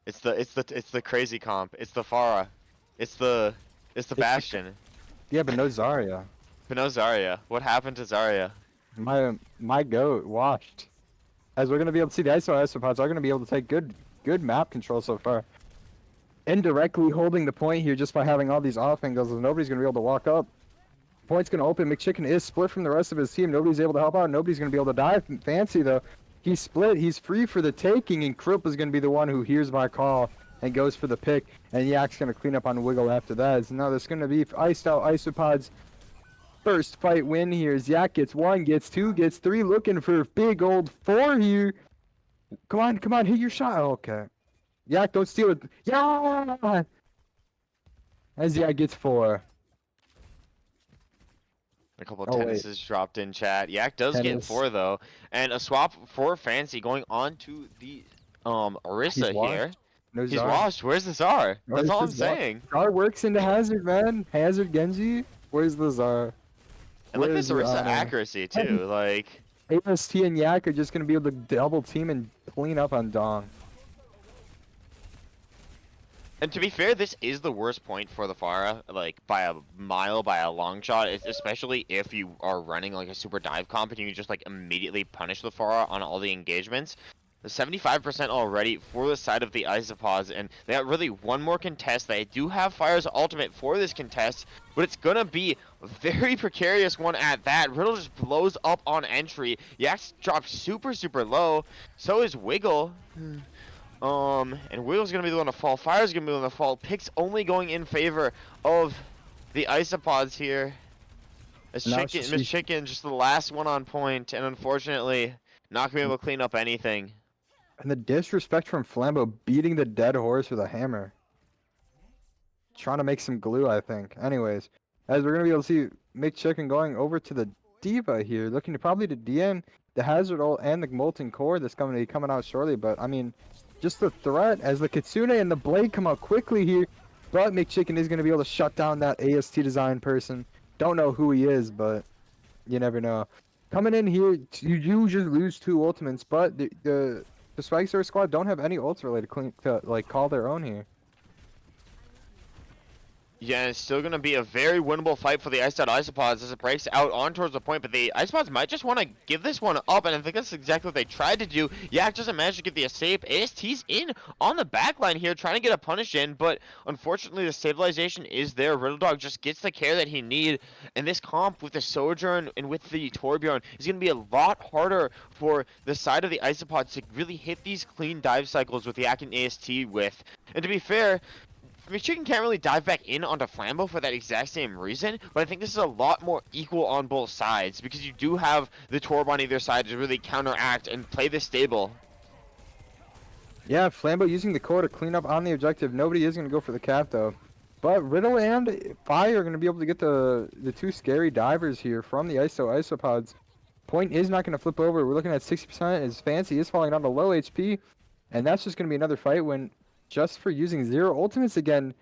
It's the crazy comp. It's the Pharah. It's the It's the- Bastion. Yeah, but no Zarya. But no Zarya. What happened to Zarya? My goat washed. As we're gonna be able to see, the Isopods are gonna be able to take good map control so far. Indirectly holding the point here just by having all these off angles, and nobody's gonna be able to walk up. Point's gonna open. McChicken is split from the rest of his team. Nobody's able to help out. Nobody's gonna be able to dive. Fancy though, he's split. He's free for the taking, and Krupp is gonna be the one who hears my call and goes for the pick. And Yak's gonna clean up on Wiggle after that. So now there's gonna be iced out Isopods. First fight win here. Yak gets 1, gets 2, gets 3. Looking for big old 4 here. Come on, hit your shot. Okay. Yak, don't steal it. Yeah! As Yak gets 4. A couple of Oh, wait. tennises dropped in chat. Yak does get Tennis. 4 though. And a swap for Fancy going on to the Orisa here. No He's Zar. washed. Where's the Czar? Where's That's all the I'm Zar? saying. Zar works into Hazard, man. Hazard Genji. Where's the Zar? And look at Where's this Orisa Honor? accuracy too. Like AST and Yak are just gonna be able to double team and clean up on Dong. And to be fair, this is the worst point for the Pharah, like by a mile, by a long shot. Especially if you are running like a super dive comp and you just like immediately punish the Pharah on all the engagements. The 75% already for the side of the Isopods, and they got really one more contest. They do have Fire's ultimate for this contest, but it's gonna be a very precarious one at that. Riddle just blows up on entry. Yak's dropped super low. So is Wiggle. And Wiggle's gonna be the one to fall. Fire's gonna be the one to fall. Picks only going in favor of the Isopods here. Miss Chicken, just the last one on point, and unfortunately, not gonna be able to clean up anything. And the disrespect from Flambeau beating the dead horse with a hammer. Trying to make some glue, I think. Anyways, as we're gonna be able to see McChicken going over to the Diva here, looking to probably to DM the Hazard ult and the Molten Core that's going to be coming out shortly. But I mean, just the threat as the Kitsune and the Blade come out quickly here. But McChicken is going to be able to shut down that AST design person. Don't know who he is, but you never know. Coming in here, you just lose 2 ultimates, but the Swagosaurus squad don't have any ults related to like call their own here. Yeah, it's still gonna be a very winnable fight for the Isopods as it breaks out on towards the point, but the Isopods might just want to give this one up, and I think that's exactly what they tried to do. Yak doesn't manage to get the escape. AST's in on the back line here, trying to get a punish in, but unfortunately the stabilization is there. Riddle Dog just gets the care that he needs, and this comp with the Sojourn and with the Torbjorn is gonna be a lot harder for the side of the Isopods to really hit these clean dive cycles with Yak and AST with. And to be fair, McChicken can't really dive back in onto Flambeau for that exact same reason, but I think this is a lot more equal on both sides because you do have the Torb on either side to really counteract and play this stable. Yeah, Flambeau using the core to clean up on the objective. Nobody is going to go for the cap though. But Riddle and Fire are going to be able to get the 2 scary divers here from the Isopods. Point is not going to flip over. We're looking at 60%. His Fancy is falling down to low HP. And that's just going to be another fight when just for using 0 ultimates again.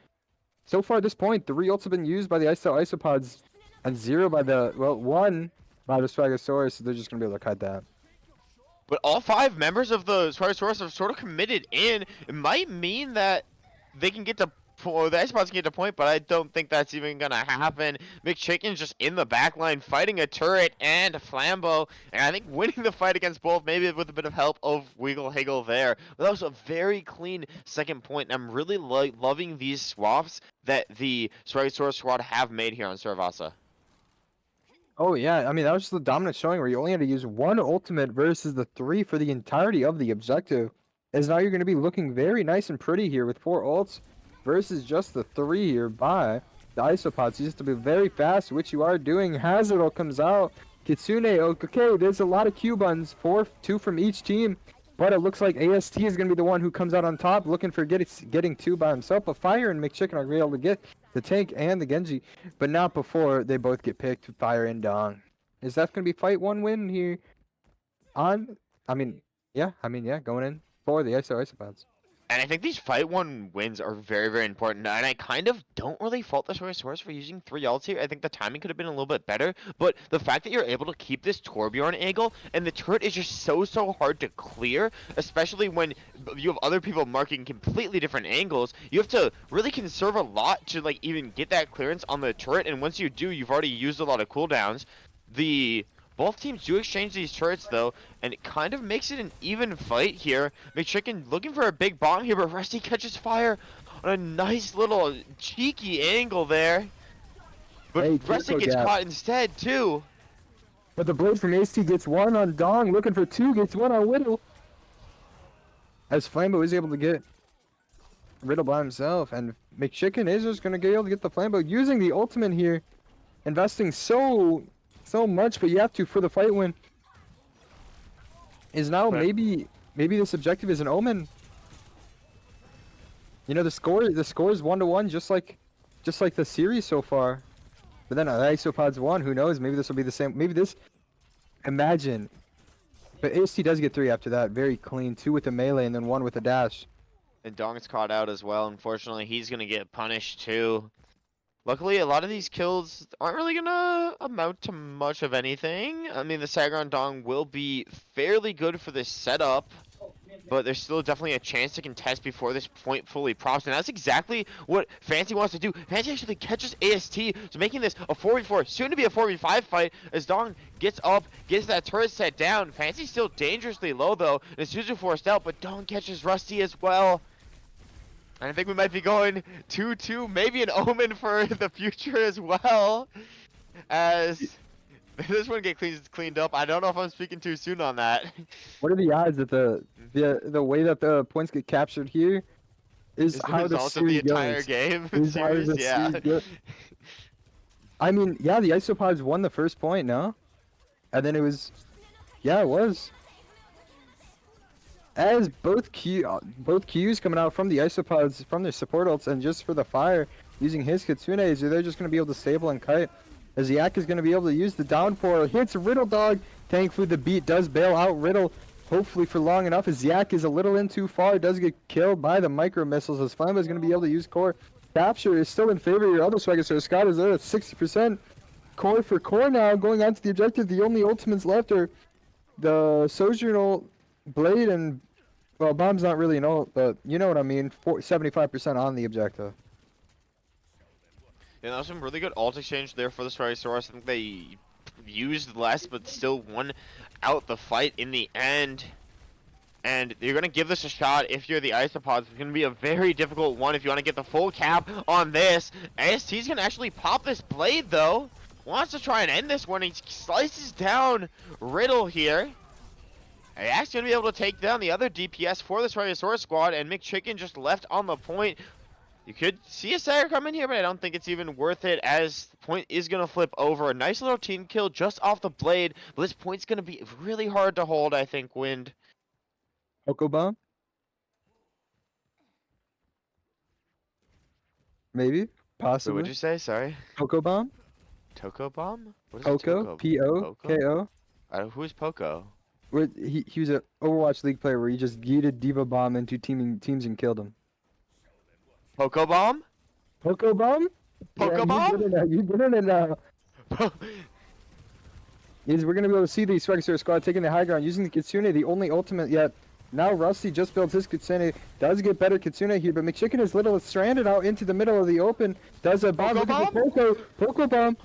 So far at this point, 3 ults have been used by the Isopods and 0 by the, well, 1 by the Swagosaurus, so they're just going to be able to cut that. But all 5 members of the Swagosaurus have sort of committed in. It might mean that they can get to point. The Isopods can get a point, but I don't think that's even gonna happen. McChicken's just in the back line fighting a turret and a Flambeau, and I think winning the fight against both, maybe with a bit of help of Wiggle Higgle there. But that was a very clean second point, and I'm really loving these swaps that the Swagosaurus squad have made here on Saravasa. Oh yeah, I mean that was just the dominant showing where you only had to use one ultimate versus the 3 for the entirety of the objective. As now you're going to be looking very nice and pretty here with 4 ults versus just the 3 here by the Isopods. You just have to be very fast, which you are doing. Hazardal comes out. Kitsune, okay, there's a lot of Q buttons, 2 from each team. But it looks like AST is going to be the one who comes out on top, looking for getting 2 by himself. But Fire and McChicken are going to be able to get the tank and the Genji, but not before they both get picked, Fire and Dong. Is that going to be fight 1 win here on, yeah, going in for the Isopods. And I think these fight 1 wins are very, very important. And I kind of don't really fault the Swagosaurus for using 3 ults here. I think the timing could have been a little bit better. But the fact that you're able to keep this Torbjorn angle, and the turret is just so hard to clear, especially when you have other people marking completely different angles, you have to really conserve a lot to like even get that clearance on the turret. And once you do, you've already used a lot of cooldowns. Both teams do exchange these turrets though, and it kind of makes it an even fight here. McChicken looking for a big bomb here, but Rusty catches fire on a nice little cheeky angle there. But Hey, Rusty gets caught instead too. But the blade from AST gets 1 on Dong, looking for 2, gets 1 on Whittle. As Flambeau is able to get Riddle by himself, and McChicken is just going to be able to get the Flambeau using the ultimate here, investing so much, but you have to for the fight win. Is now maybe this objective is an omen. You know, the score is 1-1, just like the series so far. But then the Isopods won. Who knows? Maybe this will be the same. Maybe this. Imagine. But AST does get 3 after that. Very clean. 2 with the melee and then 1 with the dash. And Dong's caught out as well. Unfortunately, he's gonna get punished too. Luckily, a lot of these kills aren't really gonna amount to much of anything. I mean, the Sagron Dong will be fairly good for this setup, but there's still definitely a chance to contest before this point fully props, and that's exactly what Fancy wants to do. Fancy actually catches AST, so making this a 4v4, soon to be a 4v5 fight, as Dong gets up, gets that turret set down. Fancy's still dangerously low though, and Suzu forced out, but Dong catches Rusty as well. And I think we might be going 2-2, maybe an omen for the future as well. As this one gets cleaned up. I don't know if I'm speaking too soon on that. What are the odds that the way that the points get captured here is how the series of the entire goes. game? Series, yeah. I mean, yeah, the Isopods won the first point, no? And then it was, yeah, it was. As both Qs coming out from the Isopods, from their support ults, and just for the Fire, using his Kitsunes, they're just going to be able to stable and kite. As Yak is going to be able to use the downpour, hits Riddle Dog. Thankfully, the beat does bail out Riddle, hopefully for long enough, as Yak is a little in too far, does get killed by the micro missiles, as Flambeau is going to be able to use core. Capture is still in favor of your other Swagosaurus. Scott is there at 60%. Core for core now, going on to the objective. The only ultimates left are the Sojournal Blade and, well, Bomb's not really an ult, but you know what I mean, 75% on the objective. Yeah, that was some really good ult exchange there for the Swagosaurus. I think they used less, but still won out the fight in the end. And you're going to give this a shot if you're the Isopods. It's going to be a very difficult one if you want to get the full cap on this. AST's going to actually pop this blade, though. Wants to try and end this one. He slices down Riddle here. Yak's going to be able to take down the other DPS for the Swagosaurus squad, and McChicken just left on the point. You could see a Sager come in here, but I don't think it's even worth it, as the point is going to flip over. A nice little team kill just off the blade, but this point's going to be really hard to hold, I think, WYND. Coco Bomb? Maybe? Possibly. What would you say? Sorry. Coco Bomb? Toko Bomb? What is Poco? P-O-K-O? Who is Poco? He was an Overwatch League player where he just yeeted Diva Bomb into teams and killed them. Poco Bomb? Poco Bomb? Poco Yeah, Bomb? You get in it now. We're going to be able to see the Swagosaurus squad taking the high ground, using the Kitsune, the only ultimate yet Now Rusty just builds his Kitsune. Does get better Kitsune here, but McChicken is little stranded out into the middle of the open. Does a bomb. Look at the Poco bomb.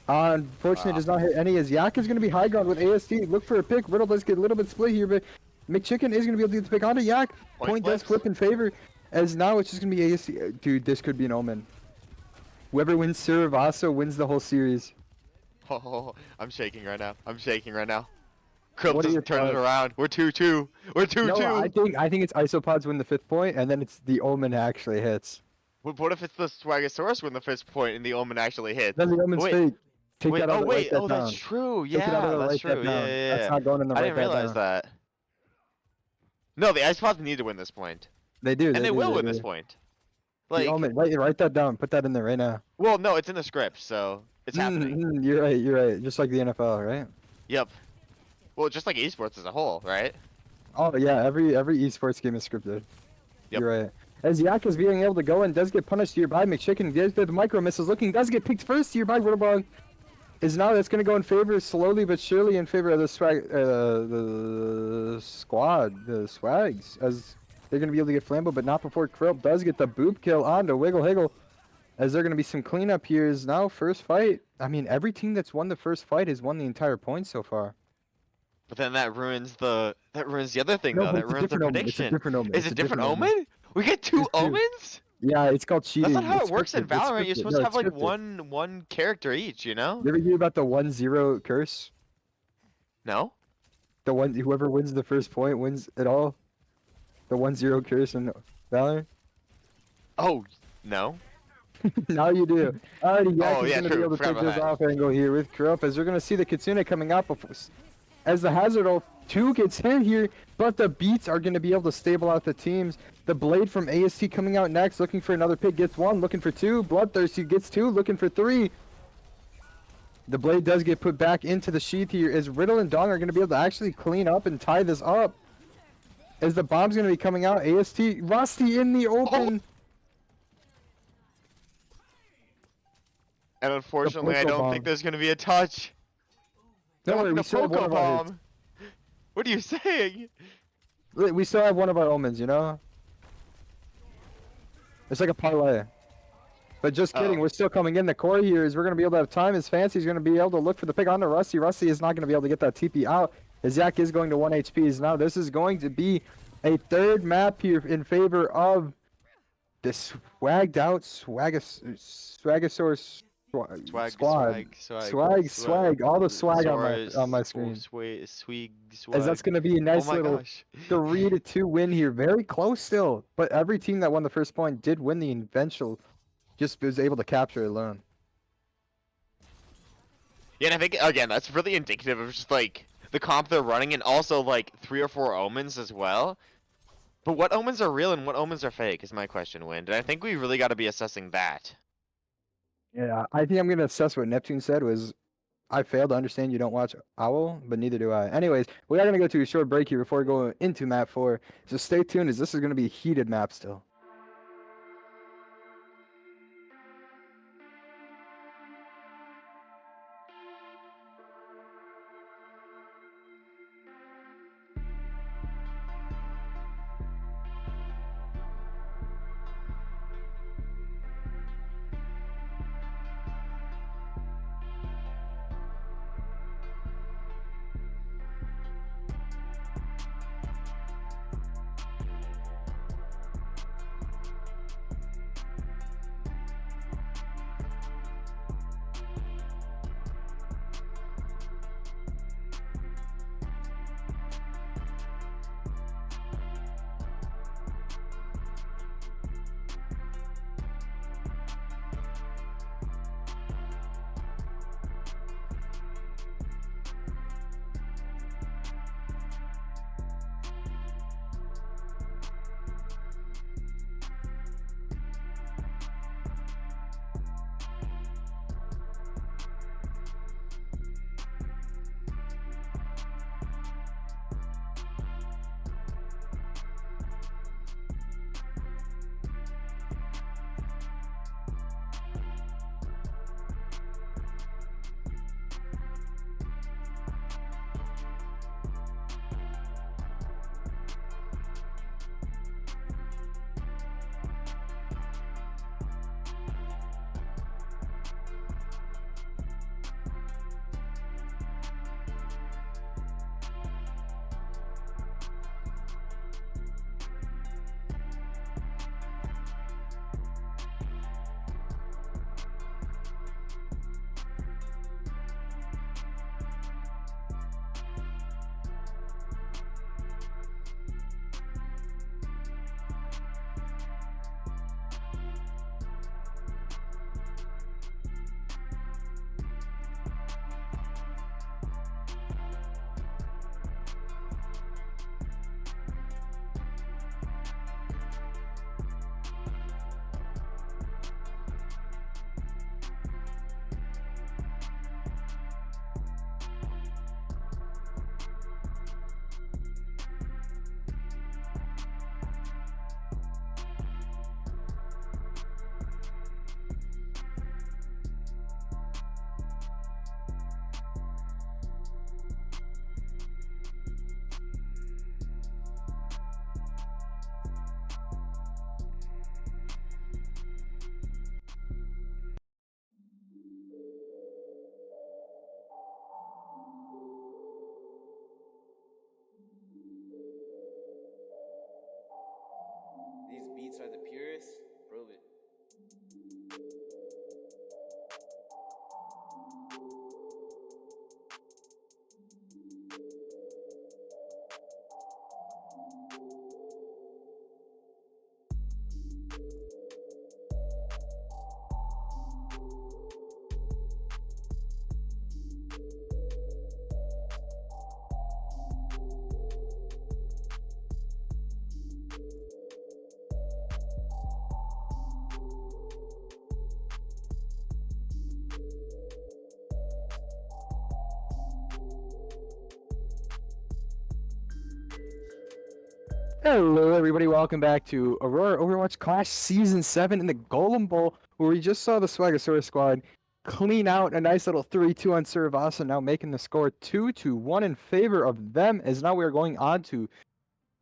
Unfortunately, does not hit any. As Yak is going to be high ground with AST. Look for a pick. Riddle does get a little bit split here, but McChicken is going to be able to get the pick onto Yak. Point does flip in favor. As now it's just going to be AST. Dude, this could be an omen. Whoever wins Swagosaurus wins the whole series. Oh, I'm shaking right now. I'm shaking right now. Krill What are your doesn't turn it thoughts? around. We're 2-2. We're 2-2. No, I think it's Isopods win the 5th point, and then it's the omen actually hits. What if it's the Swagosaurus win the 5th point and the omen actually hits? Then the omen's Wait. fake. Take Wait, that out oh and wait, write that oh down. that's true. Take it out Yeah, and that's write that true. down. Yeah. That's not going in the I write didn't that realize down. that. No, the Isopods need to win this point. They do. And they do, will win do. this point. The Like, omen. Write that down. Put that in there right now. well, no, it's in the script, so it's happening. You're right. You're right. Just like the NFL, right? Yep. Well, just like esports as a whole, right? Oh yeah. Every esports game is scripted. Yep. You're right. As Yak is being able to go and does get punished here by McChicken. Does get the micro missiles looking. Does get picked first here by Riddlebog. Is now that's going to go in favor slowly but surely in favor of the squad, the Swags, as they're going to be able to get flambo, but not before Krill does get the boop kill onto Wiggle Higgle. As they're going to be some cleanup here is now first fight. I mean, every team that's won the first fight has won the entire point so far. But then that ruins the other thing No, though. but That it's a ruins the different omen. prediction. It's a different omen. Is It's it a different different omen? We get two There's two. omens? Yeah, it's called cheating. That's not how It's it works in scripted. It's Valorant. You're scripted. supposed No, to it's have like scripted. one character each, you know? You ever hear about the 1-0 curse? No? The one whoever wins the first point wins it all. The 1-0 curse in Valorant. Oh, no. Now you do. Alrighty, Yak Oh, is yeah, going to true. be able to Forgot take about this that. off angle here with Kurup, as they're going to see the Kitsune coming out before, as the Hazard Ult 2 gets hit here, but the Beats are going to be able to stable out the teams. The Blade from AST coming out next, looking for another pick, gets 1, looking for 2. Bloodthirsty gets 2, looking for 3. The Blade does get put back into the sheath here, as Riddle and Dong are going to be able to actually clean up and tie this up. As the bomb's going to be coming out, AST, Rusty in the open. And unfortunately, I Poco don't bomb. think there's gonna be a touch. Don't worry, we The still have one Poco of our hits. bomb. What are you saying? We still have one of our omens, you know? It's like a parlay. But just kidding, Oh. we're still coming in. The core here is we're going to be able to have time. As Fancy's going to be able to look for the pick onto Rusty. Rusty is not going to be able to get that TP out. As Yak is going to 1 HPs. Now this is going to be a third map here in favor of the swagged out Swagosaurus squad. Swag. All the swag on my screen. As that's going to be a nice little gosh. 3-2 win here. Very close still. But every team that won the first point did win the eventual. Just was able to capture it alone. Yeah, and I think again that's really indicative of just like the comp they're running, and also like 3 or 4 omens as well. But what omens are real and what omens are fake is my question, Wind. And I think we really got to be assessing that. Yeah, I think I'm gonna assess what Neptune said was, I failed to understand you don't watch Owl, but neither do I. Anyways, we are gonna go to a short break here before we go into map 4. So stay tuned, as this is gonna be a heated map still. Beats are the purest. Prove it. Hello, everybody. Welcome back to Aurora Overwatch Clash Season 7 in the Golem Bowl, where we just saw the Swagosaurus squad clean out a nice little 3-2 on Swagosaurus, now making the score 2-1 in favor of them, as now we are going on to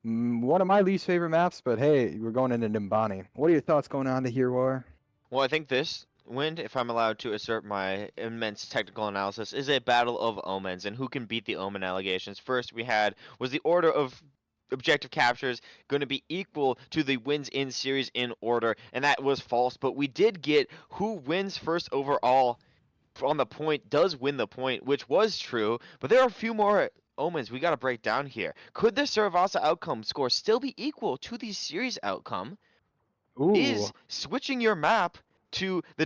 one of my least favorite maps, but hey, we're going into Nimbani. What are your thoughts going on to here, War? Well, I think this WYND, if I'm allowed to assert my immense technical analysis, is a battle of omens and who can beat the omen allegations. First, was the order of objective captures going to be equal to the wins in series in order, and that was false. But we did get who wins first overall on the point does win the point, which was true. But there are a few more omens we got to break down here. Could the Saravasa outcome score still be equal to the series outcome? Ooh, Is switching your map to the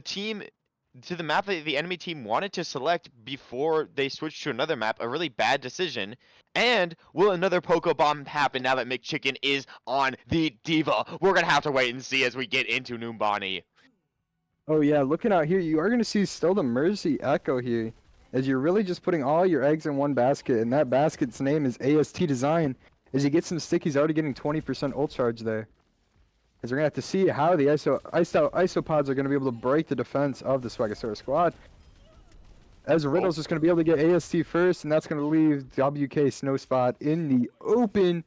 map that the enemy team wanted to select before they switched to another map a really bad decision? And will another Poke Bomb happen now that McChicken is on the Diva? We're gonna have to wait and see as we get into Numbani. oh yeah, looking out here, you are going to see still the Mercy Echo here, as you're really just putting all your eggs in one basket, and that basket's name is AST Design. As you get some stick, he's already getting 20% ult charge there. As we're going to have to see how the Isopods are going to be able to break the defense of the Swagosaurus squad. As Riddle's just going to be able to get AST first, and that's going to leave WK Snowspot in the open.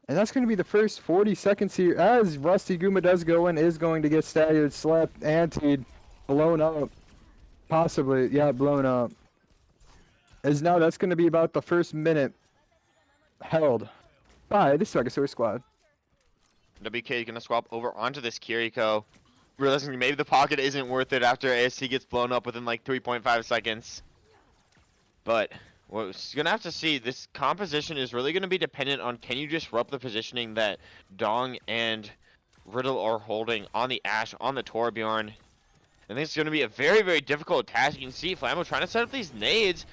And that's going to be the first 40 seconds here, as Rusty Guma does go in, is going to get staggered, slept, antied, blown up. Possibly, yeah, blown up. As now that's going to be about the first minute held by the Swagosaurus squad. WK is gonna swap over onto this Kiriko, realizing maybe the pocket isn't worth it after AST gets blown up within like 3.5 seconds. But we're gonna have to see. This composition is really gonna be dependent on can you disrupt the positioning that Dong and Riddle are holding on the Ashe, on the Torbjorn. I think it's gonna be a very, very difficult task. You can see Flammo trying to set up these nades.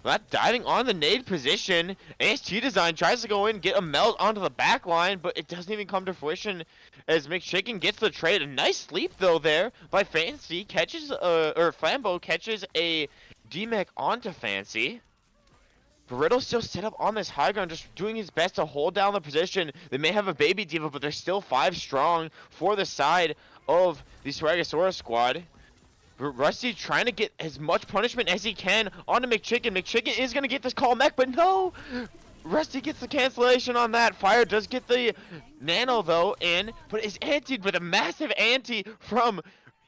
Not diving on the nade position. AST Design tries to go in, get a melt onto the back line, but it doesn't even come to fruition as McChicken gets the trade. A nice sleep though there by Fancy, catches or Flambeau catches a DMEC onto Fancy. Riddle's still set up on this high ground, just doing his best to hold down the position. They may have a baby diva, but they're still 5 strong for the side of the Swagosaurus squad. Rusty trying to get as much punishment as he can onto McChicken. McChicken is going to get this call mech, but no! Rusty gets the cancellation on that. Fire does get the nano, though, in, but is antied with a massive anti from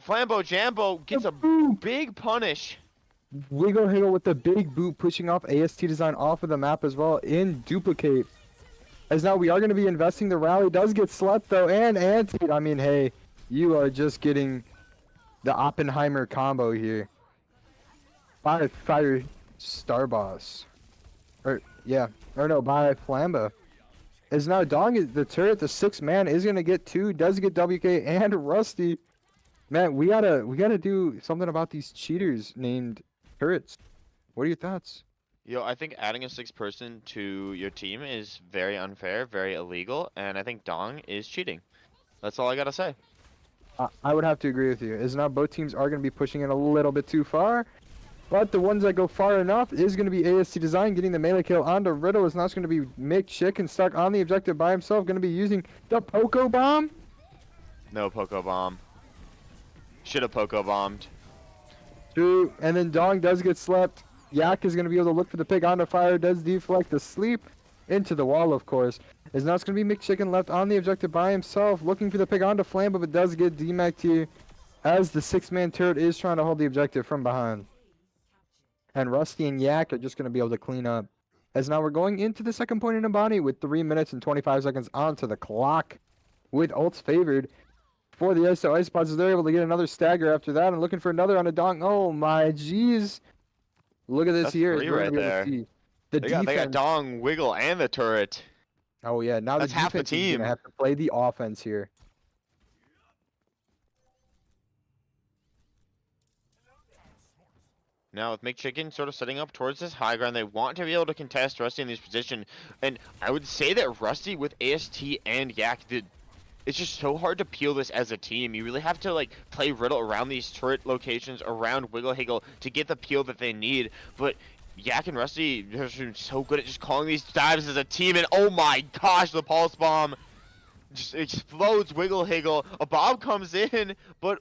Flambeau Jambo. Gets a big punish. Wiggle Higgle with the big boot, pushing off AST Design off of the map as well in duplicate. As now we are going to be investing. The rally does get slept, though, and antied. I mean, hey, you are just getting the Oppenheimer combo here by Fire Starboss, by Flamba. As now Dong is the turret, the 6th man is gonna get 2, does get WK and Rusty. Man, we gotta do something about these cheaters named turrets. What are your thoughts? Yo, I think adding a 6th person to your team is very unfair, very illegal, and I think Dong is cheating. That's all I gotta say. I would have to agree with you. As now both teams are going to be pushing it a little bit too far. But the ones that go far enough is going to be AST Design getting the melee kill onto Riddle. Is now going to be McChicken stuck on the objective by himself. Going to be using the Poco Bomb. No Poco Bomb. Should have Poco Bombed. True. And then Dong does get slept. Yak is going to be able to look for the pig onto Fire. Does deflect the sleep into the wall, of course. Is now it's going to be McChicken left on the objective by himself, looking for the pig onto Flambe, but does get DMAC'd here as the 6-man turret is trying to hold the objective from behind. And Rusty and Yak are just going to be able to clean up. As now we're going into the second point in Nimbani with 3 minutes and 25 seconds onto the clock with ults favored. for the Isopods. They're able to get another stagger after that and looking for another on a donk. Oh my jeez. Look at this That's here. 3 We're right gonna be able there. to see the They got defense. Dong, Wiggle, and the turret. Oh yeah, now That's the half the defense is team. gonna have to play the offense here. Now with McChicken sort of setting up towards this high ground, they want to be able to contest Rusty in this position. And I would say that Rusty with AST and Yak it's just so hard to peel this as a team. You really have to like play Riddle around these turret locations, around Wiggle Higgle to get the peel that they need. But Yak and Rusty are so good at just calling these dives as a team, and oh my gosh, the pulse bomb just explodes Wiggle Higgle. A bomb comes in, but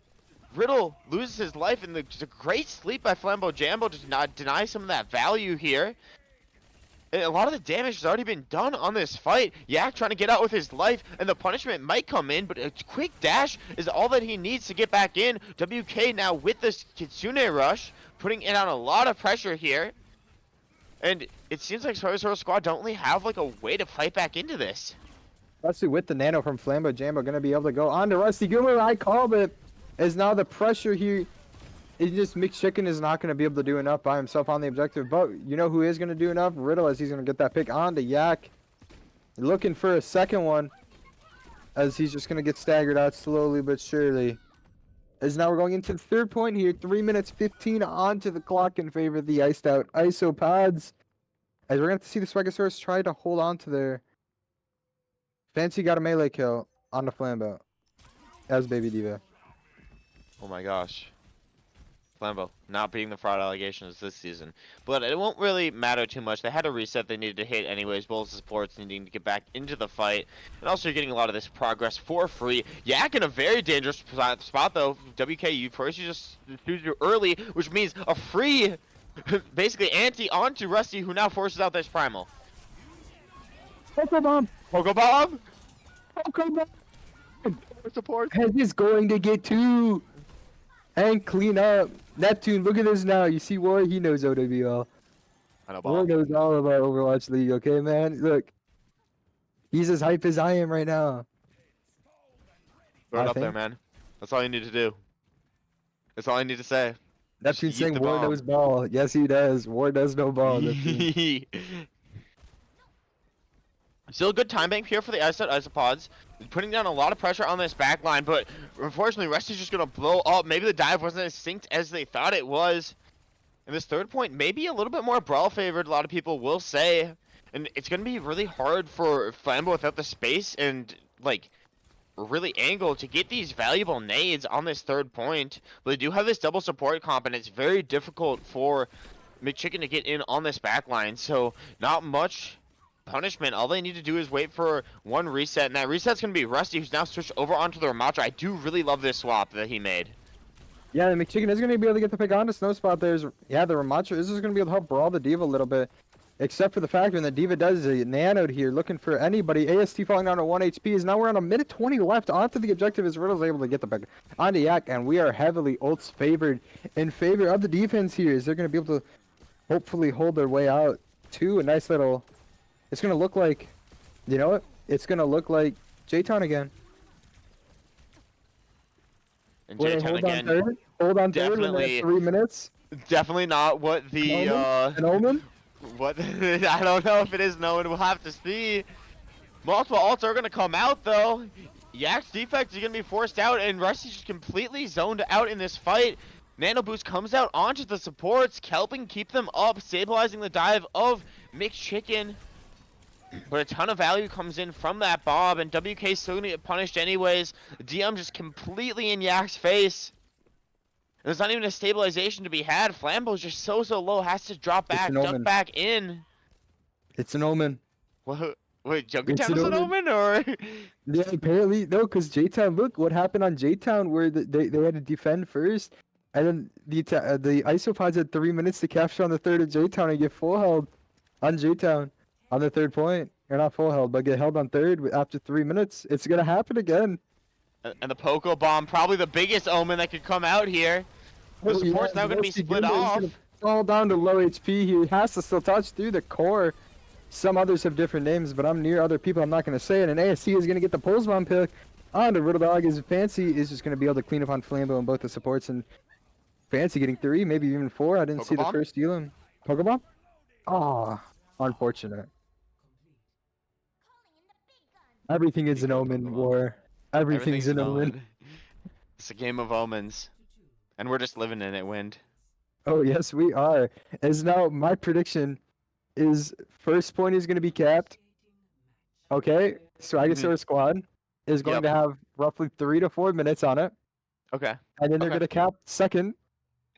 Riddle loses his life, and just a great sleep by Flambeau Jambo to not deny some of that value here. And a lot of the damage has already been done on this fight. Yak trying to get out with his life, and the punishment might come in, but a quick dash is all that he needs to get back in. WK now with this Kitsune rush, putting it on a lot of pressure here. And it seems like Swagosaurus squad don't really have like a way to fight back into this. Rusty with the nano from Flambeau Jambo gonna be able to go on to Rusty Goomer. I called it. Is now the pressure here. It's just McChicken is not going to be able to do enough by himself on the objective, but you know who is going to do enough? Riddle, as he's going to get that pick on to Yak. Looking for a second one, as he's just going to get staggered out slowly but surely. As now we're going into the third point here, 3 minutes 15 onto the clock in favor of the iced out Isopods. As we're going to see the Swagosaurus try to hold on to their... Fancy got a melee kill on the Flambeau as Baby Diva. Oh my gosh. Flambeau not beating the fraud allegations this season. But it won't really matter too much. They had a reset they needed to hit anyways. Both supports needing to get back into the fight. And also you're getting a lot of this progress for free. Yak in a very dangerous spot though. WKU first you just choose you early, which means a free basically anti onto Rusty, who now forces out this primal. Poke Bomb! Poke Bomb! Poke Bomb! Support. And he's going to get two! And clean up. Neptune, look at this now. You see War? He knows OWL. War knows all about Overwatch League, okay, man? Look. He's as hype as I am right now. Throw it up there, man. That's all you need to do. That's all I need to say. Neptune saying War knows ball. Yes, he does. War does know ball. Still a good time bank here for the Isopods. Putting down a lot of pressure on this back line, but unfortunately Rusty's just going to blow up. Maybe the dive wasn't as synced as they thought it was. And this third point maybe a little bit more brawl favored, a lot of people will say. And it's going to be really hard for Flambeau without the space and like really angle to get these valuable nades on this third point. But they do have this double support comp, and it's very difficult for McChicken to get in on this back line. So not much punishment. All they need to do is wait for one reset, and that reset's going to be Rusty, who's now switched over onto the Ramatra. I do really love this swap that he made. Yeah, the McChicken is going to be able to get the pick on the snow spot. The Ramatra is just going to be able to help brawl the Diva a little bit. Except for the fact when the Diva does a nanoed here, looking for anybody. AST falling down to 1 HP is now we're on a minute 20 left onto the objective as Riddle's able to get the pick onto Yak, and we are heavily ults favored in favor of the defense here. Is they're going to be able to hopefully hold their way out to a nice little... It's going to look like... You know what? It's going to look like J-Town again. And J-Town again. Hold on third in that 3 minutes. Definitely not what the... An omen? What? I don't know if it is known. We'll have to see. Multiple ults are going to come out, though. Yak's defect is going to be forced out, and Rusty's just completely zoned out in this fight. Nano Boost comes out onto the supports, helping keep them up, stabilizing the dive of McChicken. But a ton of value comes in from that Bob, and WK still going to get punished anyways. DM just completely in Yak's face. There's not even a stabilization to be had. Flambeau's just so low, has to drop back, jump back in. It's an omen. What? Wait, Junkertown is an omen, or? Yeah, apparently, no, because J-Town, look what happened on J-Town where they had to defend first, and then the Isopods had 3 minutes to capture on the third of J-Town and get full held on J-Town on the third point. Or not full held, but get held on third after 3 minutes. It's going to happen again. And the Poco Bomb, probably the biggest omen that could come out here. The support's now going to be split off. Fall down to low HP here. He has to still touch through the core. Some others have different names, but I'm near other people. I'm not going to say it. And ASC is going to get the pulse bomb pick. On the Riddle Dog is Fancy is just going to be able to clean up on Flambo and both the supports, and Fancy getting 3, maybe even 4. I didn't see the Pokebomb? first Elam. Pokeball? Ah, unfortunate. Everything is You an could have omen, Pokebomb. War. Everything's Everything's an an omen. omen. It's a game of omens. And we're just living in it, Wind. Oh, yes, we are. As now, my prediction is first point is going to be capped. Okay, Swagosaurus squad is going Yep. to have roughly 3 to 4 minutes on it, Okay. and then they're Okay. going to cap second,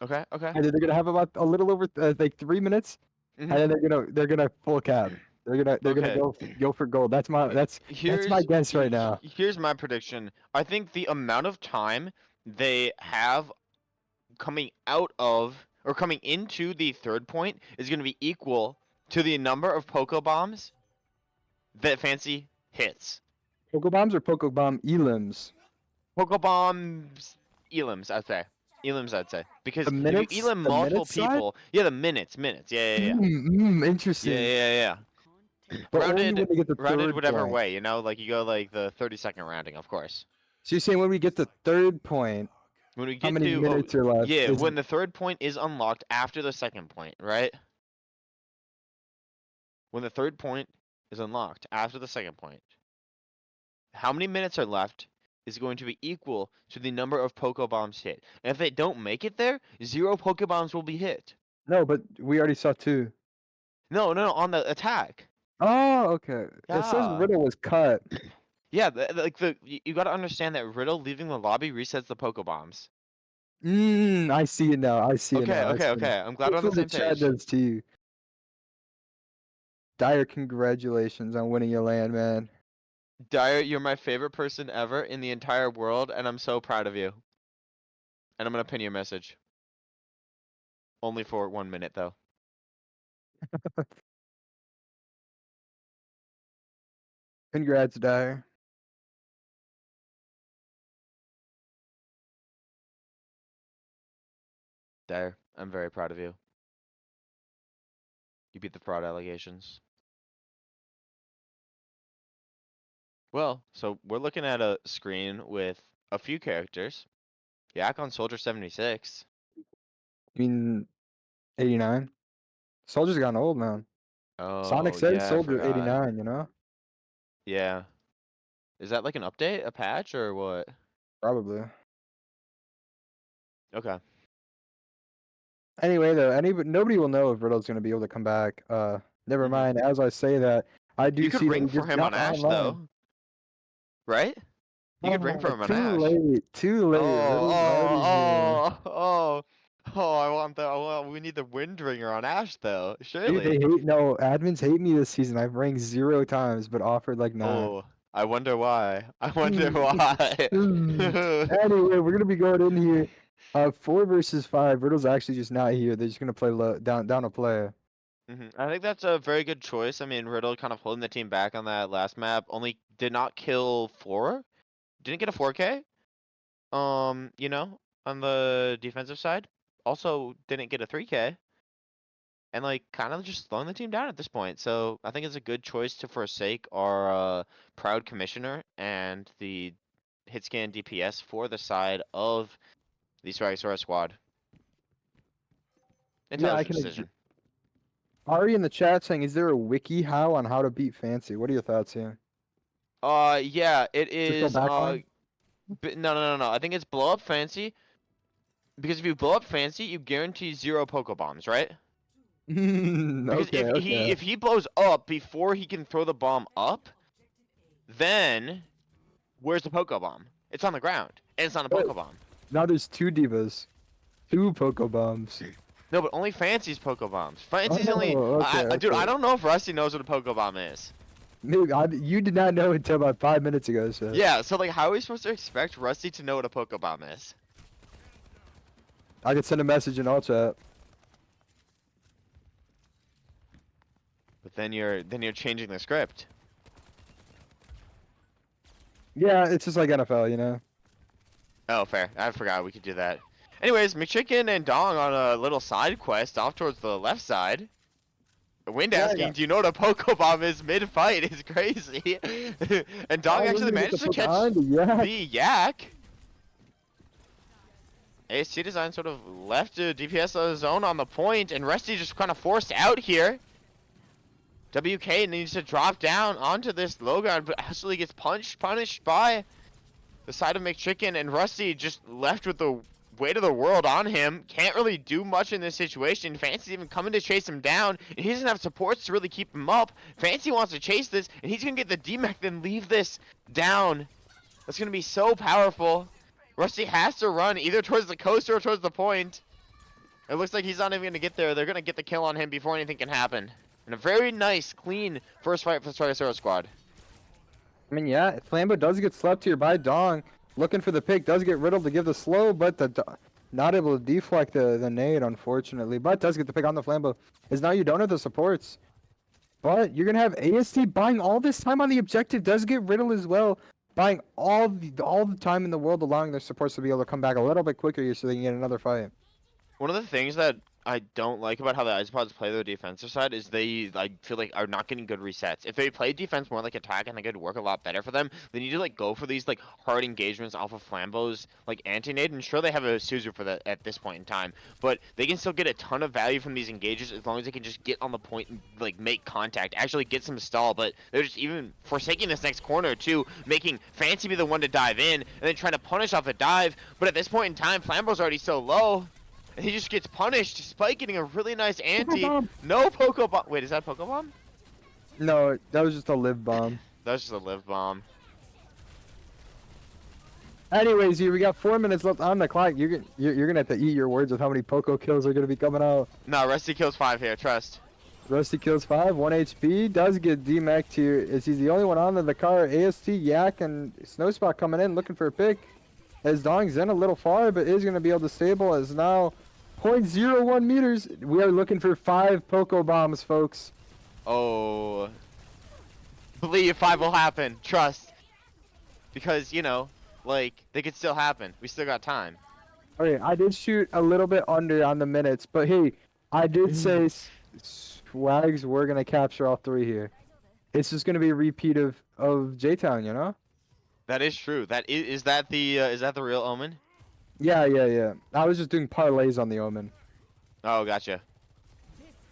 Okay. Okay. and then they're going to have about a little over like 3 minutes, and then they're gonna full cap. They're gonna Okay. go for gold. That's my guess right now. Here's my prediction. I think the amount of time they have coming out of or coming into the third point is going to be equal to the number of Pokebombs that Fancy hits. Pokebombs or Pokebomb Elims? Pokebombs, Elims, I'd say. Elims, I'd say. Because if you Elim The multiple minutes side? people, yeah, the minutes. Yeah. Yeah, Interesting. But only Rounded, when they get the rounded third whatever point. way, you know, like you go like the 30-second rounding, of course. So you're saying when we get the third point, When we how get many to, oh, minutes are left? yeah, Is when the third point is unlocked after the second point, right? When the third point is unlocked after the second point, how many minutes are left is going to be equal to the number of Pokebombs hit. And if they don't make it there, 0 Pokebombs will be hit. no, but we already saw 2. No, on the attack. Oh, okay. It says Yeah. Riddle was cut. Yeah, you got to understand that Riddle leaving the lobby resets the Pokebombs. I see it now. I see it Okay, now. I see it now. I'm glad we're on the Hopefully the same chat page. does too. Dire, congratulations on winning your land, man. Dyer, you're my favorite person ever in the entire world, and I'm so proud of you. And I'm gonna pin your message. Only for 1 minute, though. Congrats, Dire. Dyer, I'm very proud of you. You beat the fraud allegations. Well, so we're looking at a screen with a few characters. Yak on Soldier 76. You mean 89? Soldier's gotten old, man. Sonic Oh, says yeah, I Soldier forgot. 89, you know? Yeah. Is that like an update, a patch, or what? Probably. Okay. Anyway, though, nobody will know if Riddle's going to be able to come back. Never mind. As I say that, I do You could see that ring he for just him on got Ash, online. though. Right? You could ring for Oh, him on too Ash. late. Too late. Riddle's already here. I want the. Well, we need the wind ringer on Ash, though. Dude, they Surely. hate. No, admins hate me this season. I've ranked 0 times, but offered like 9. Oh, I wonder why. I wonder Hmm. why. Anyway, we're gonna be going in here. 4 versus 5. Riddle's actually just not here. They're just gonna play down a player. I think that's a very good choice. I mean, Riddle kind of holding the team back on that last map. Only did not kill 4. Didn't get a 4K. You know, on the defensive side. Also didn't get a 3K. And like kind of just slowing the team down at this point. So I think it's a good choice to forsake our proud commissioner and the hit scan DPS for the side of the Swagosaurus squad. Yeah, I Intelligent can. decision. Ari in the chat saying, "Is there a wiki how on how to beat Fancy?" What are your thoughts here? Yeah, it Just go is back on. no. I think it's blow up fancy because if you blow up fancy, you guarantee 0 Pokebombs, right? Because Okay, okay. if he blows up before he can throw the bomb up, then where's the Pokebomb? It's on the ground, and it's not a But Pokebomb. now there's 2 divas, 2 Pokebombs. No, but only Fancy's Pokebombs. Fancy's only. Oh, okay, Dude, I okay. don't know if Rusty knows what a Pokebomb is. Maybe you did not know until about 5 minutes ago, so. Yeah, so like, how are we supposed to expect Rusty to know what a Pokebomb is? I could send a message in all chat. But then you're changing the script. Yeah, it's just like NFL, you know. Oh, fair. I forgot we could do that. Anyways, McChicken and Dong on a little side quest off towards the left side. WYND Yeah, asking, yeah. do you know what a Pokebomb is mid-fight is crazy. And Dong Oh, actually we're gonna get managed the to poke catch on the yak. the Yak. ASC Design sort of left DPS zone on the point, and Rusty just kind of forced out here. WK needs to drop down onto this low ground, but actually gets punished by the side of McChicken, and Rusty just left with the weight of the world on him. Can't really do much in this situation. Fancy's even coming to chase him down, and he doesn't have supports to really keep him up. Fancy wants to chase this, and he's gonna get the DMAC, then leave this down. That's gonna be so powerful. Rusty has to run either towards the coast or towards the point. It looks like he's not even gonna get there. They're gonna get the kill on him before anything can happen. And a very nice, clean first fight for the Swagosaurus squad. I mean, yeah, Flambo does get slept here by Dong. Looking for the pick, does get riddled to give the slow, but not able to deflect the nade, unfortunately. But does get the pick on the Flambo. Is now you don't have the supports. But you're gonna have AST buying all this time on the objective, does get riddled as well. Buying all the time in the world, allowing their supports to be able to come back a little bit quicker here so they can get another fight. One of the things that I don't like about how the Isopods play their defensive side is they, I feel like, are not getting good resets. If they play defense more like attack, and they could work a lot better for them, they need to like go for these like hard engagements off of Flambo's like anti-nade. And sure, they have a Suzu for that at this point in time, but they can still get a ton of value from these engages as long as they can just get on the point and like make contact, actually get some stall. But they're just even forsaking this next corner too, making Fancy be the one to dive in and then trying to punish off the dive. But at this point in time, Flambo's already so low. And he just gets punished despite getting a really nice anti. No Pokebomb. Wait, is that a Pokebomb? No, that was just a live bomb. That was just a live bomb. Anyways, here we got 4 minutes left on the clock. You're gonna have to eat your words with how many Poco kills are gonna be coming out. No, Rusty kills 5 here, trust. Rusty kills 5, 1 HP. Does get DMAC'd here. Is he's the only one on the car? AST, Yak, and Snowspot coming in looking for a pick. As Dong's in a little far, but is going to be able to stable as now 0.01 meters. We are looking for 5 Poco Bombs, folks. Oh. Believe 5 will happen, trust. Because, you know, like, they could still happen. We still got time. Okay, I did shoot a little bit under on the minutes, but hey, I did say Swags we're going to capture all 3 here. It's just going to be a repeat of J-Town, you know? That is true. That is that the real Omen? Yeah. I was just doing parlays on the Omen. Oh, gotcha.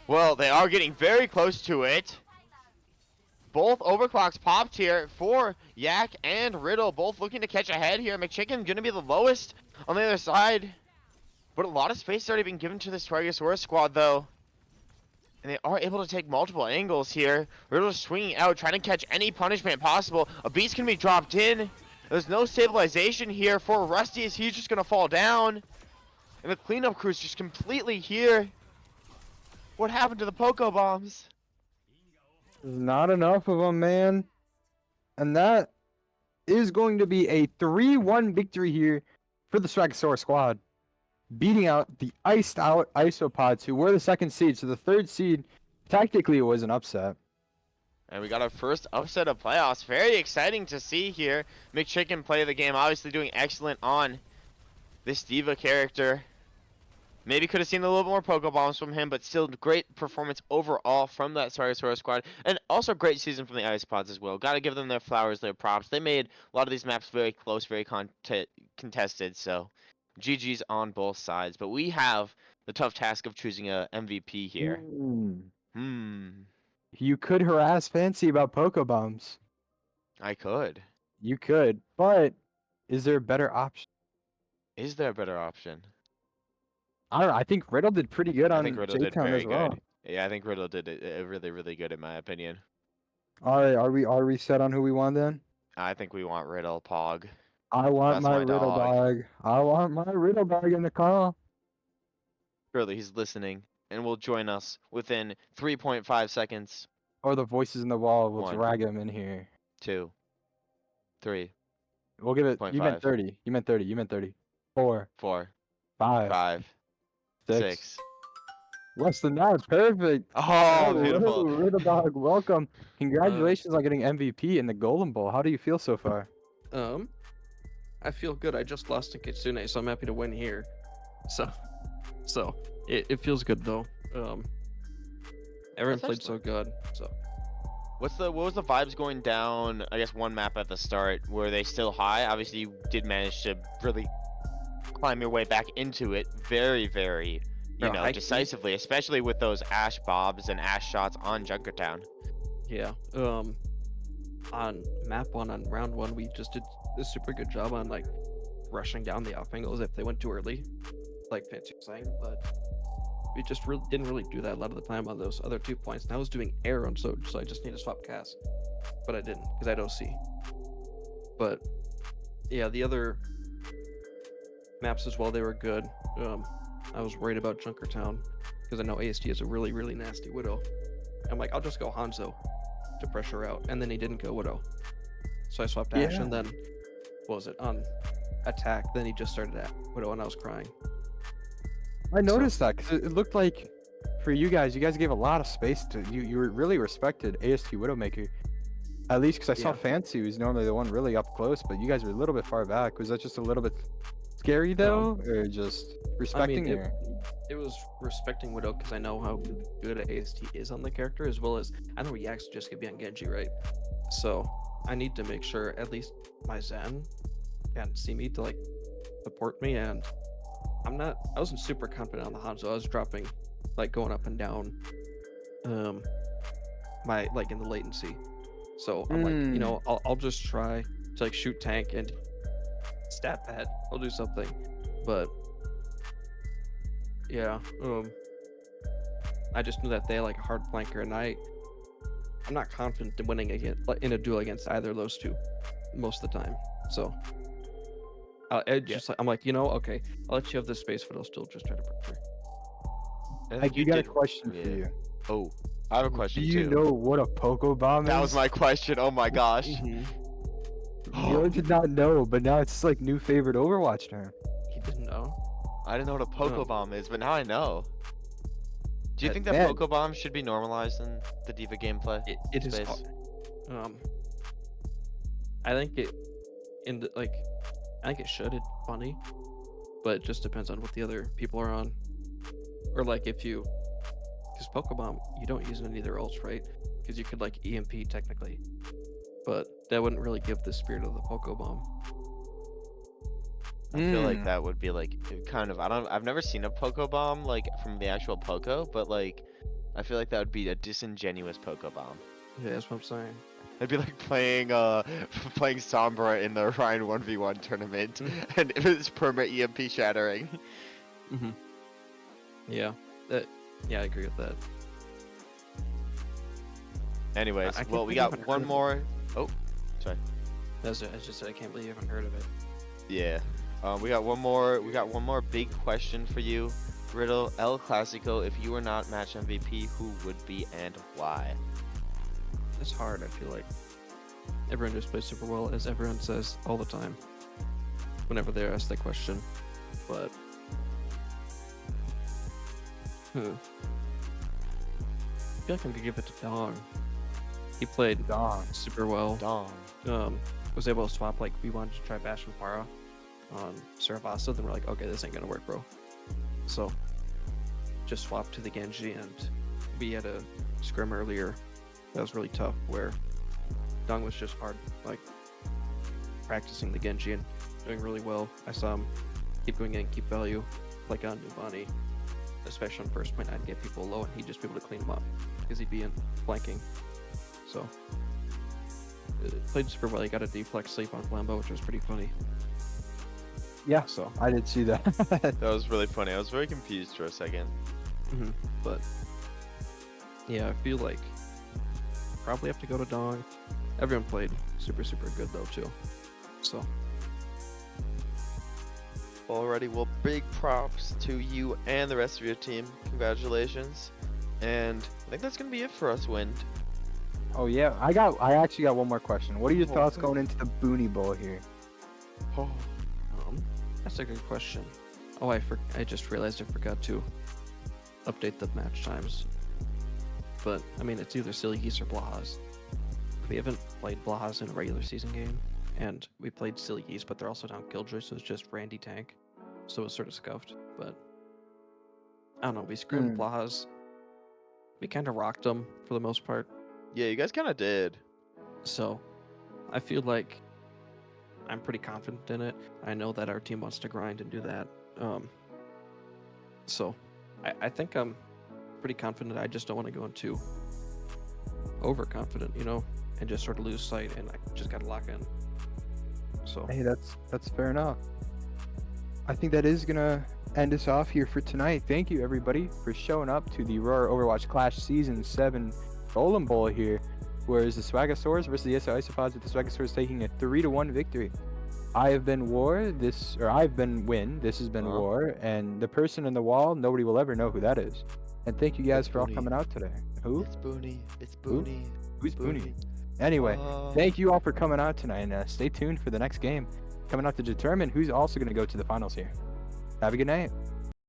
Well, they are getting very close to it. Both overclocks popped here for Yak and Riddle, both looking to catch ahead here. McChicken gonna be the lowest on the other side. But a lot of space has already been given to the Swagosaurus squad, though. And they are able to take multiple angles here. Riddle's swinging out, trying to catch any punishment possible. A beast can be dropped in. There's no stabilization here for Rusty, as he's just going to fall down. And the cleanup crew's just completely here. What happened to the Poco Bombs? Not enough of them, man. And that is going to be a 3-1 victory here for the Swagosaurus squad, beating out the iced out Isopods, who were the 2nd seed. So the 3rd seed, tactically, it was an upset. And we got our first upset of playoffs. Very exciting to see here. McChicken play the game, obviously doing excellent on this Diva character. Maybe could have seen a little bit more Pokeballs from him, but still great performance overall from that Swagosaurus squad. And also great season from the Isopods as well. Got to give them their flowers, their props. They made a lot of these maps very close, very contested. So GG's on both sides. But we have the tough task of choosing a MVP here. You could harass Fancy about Pokebombs. I could. You could, but is there a better option? Is there a better option? I don't know. I think Riddle did pretty good on I think Riddle did J-Town very as well. good. Yeah, I think Riddle did it really, really good in my opinion. All right, are we set on who we want then? I think we want Riddle, Pog. I want That's my my Riddle dog. dog. I want my Riddle dog in the call. Surely he's listening and will join us within 3.5 seconds. Or the voices in the wall will 1, drag him in here. 2, 3, We'll give it. You meant 0.5. 30. You meant 30. You meant 30. 4, 4, 5, 5, 6. Less than that. Perfect. Oh, Riddle, beautiful. Riddle dog, welcome. Congratulations on getting MVP in the Golem Bowl. How do you feel so far? I feel good. I just lost to Kitsune, so I'm happy to win here. So it feels good though. Everyone That's played so excellent. good. So What was the vibes going down? I guess one map at the start. Were they still high? Obviously, you did manage to really climb your way back into it very, very, bro, high key. decisively, especially with those ash bobs and ash shots on Junkertown. Yeah. On map 1 on round 1, we just did a super good job on like rushing down the off angles if they went too early, like Fancy was saying, but we just didn't really do that a lot of the time on those other 2 points. And I was doing air on so I just need to swap cast, but I didn't because I had OC. But yeah, the other maps as well, they were good. I was worried about Junkertown because I know AST is a really, really nasty Widow. I'm like, I'll just go Hanzo to pressure out, and then he didn't go Widow. So I swapped Ash, Yeah. and then, what was it, on attack, then he just started at Widow, and I was crying. I noticed that because it looked like for you guys gave a lot of space to you were really respected AST Widowmaker. At least because I saw Yeah. Fancy was normally the one really up close, but you guys were a little bit far back. Was that just a little bit scary though, or just respecting? I mean, or... it was respecting Widow because I know how good AST is on the character, as well as I know Yax just could be on Genji, right? So I need to make sure at least my Zen can see me to like support me, and I wasn't super confident on the Hanzo. I was dropping, like going up and down, my like in the latency. So I'm like, you know, I'll just try to like shoot tank and stat pad. I'll do something, but yeah, I just knew that they had like a hard flanker, and I'm not confident in winning against like in a duel against either of those two most of the time. So I'm like, you know, okay, I'll let you have this space, but I'll still just try to pressure. I I think do you got a did. question for Yeah. you. Oh, I have a Do question you too. know what a Poco Bomb is? That was my question. Oh my gosh. Yo did not know, but now it's like new favorite Overwatch term. He didn't know. I didn't know what a Poco Bomb is, but now I know. Do you think that Man. Poco Bomb should be normalized in the Diva gameplay It is space? I think it I think it should. It's funny, but it just depends on what the other people are on, or like if you, because Pokebomb you don't use any of their ults, right? Because you could like EMP technically, but that wouldn't really give the spirit of the Pokebomb. I feel like that would be like kind of I've never seen a Poco Bomb like from the actual Poco, but like I feel like that would be a disingenuous Poco Bomb. Yeah, that's what I'm saying. It'd be like playing playing Sombra in the Ryan 1v1 tournament and it was perma EMP shattering. Yeah, I agree with that. Anyways, I can't well we believe I got haven't one heard of more. Oh, sorry. I just said I can't believe you haven't heard of it. Yeah. We got one more big question for you. Riddle, El Clasico, if you were not match MVP, who would be and why? It's hard, I feel like. Everyone just plays super well, as everyone says all the time whenever they're asked that question. But I feel like I'm gonna give it to Dong. He played Dong. super well. Dong. Was able to swap, like we wanted to try Bash and Para on Saravasa, then we're like, okay, this ain't gonna work, bro. So just swapped to the Genji, and we had a scrim earlier that was really tough where Dong was just hard, like practicing the Genji and doing really well. I saw him keep going in, keep value, like on Nubani, especially on first point. I'd get people low and he'd just be able to clean them up because he'd be in flanking. So played super well. He got a deflex sleep on Flambo, which was pretty funny. Yeah, So I did see that. That was really funny. I was very confused for a second. but yeah, I feel like probably have to go to Dong. Everyone played super good though too. So Alrighty, well, big props to you and the rest of your team. Congratulations. And I think that's gonna be it for us, WYND. Oh yeah, I actually got one more question. What are your thoughts Okay. going into the Boonie Bowl here? Oh. that's a good question. Oh, I just realized I forgot to update the match times. But I mean, it's either Silly Geese or Blahas. We haven't played Blahas in a regular season game, and we played Silly Geese, but they're also down Killjoy, so it's just Randy Tank. So it's sort of scuffed. But I don't know. We scrimmed Blahas we kind of rocked them for the most part. Yeah, you guys kind of did. So I feel like I'm pretty confident in it. I know that our team wants to grind and do that. So I think I'm pretty confident. I just don't want to go into overconfident, and just sort of lose sight, and I just got to lock in. So Hey, that's fair enough. I think that is gonna end us off here for tonight. Thank you everybody for showing up to the Aurora Overwatch Clash Season 7 Golem Bowl here, whereas the Swagosaurus versus the Isopods, with the Swagosaurus taking a 3-1 victory. I have been I've been WYND. This has been War, and the person in the wall, nobody will ever know who that is. And thank you guys It's for all Booney. coming out today. Who? It's Booney. It's Who? Booney. Who's Booney? Anyway, thank you all for coming out tonight, and stay tuned for the next game coming out to determine who's also going to go to the finals here. Have a good night.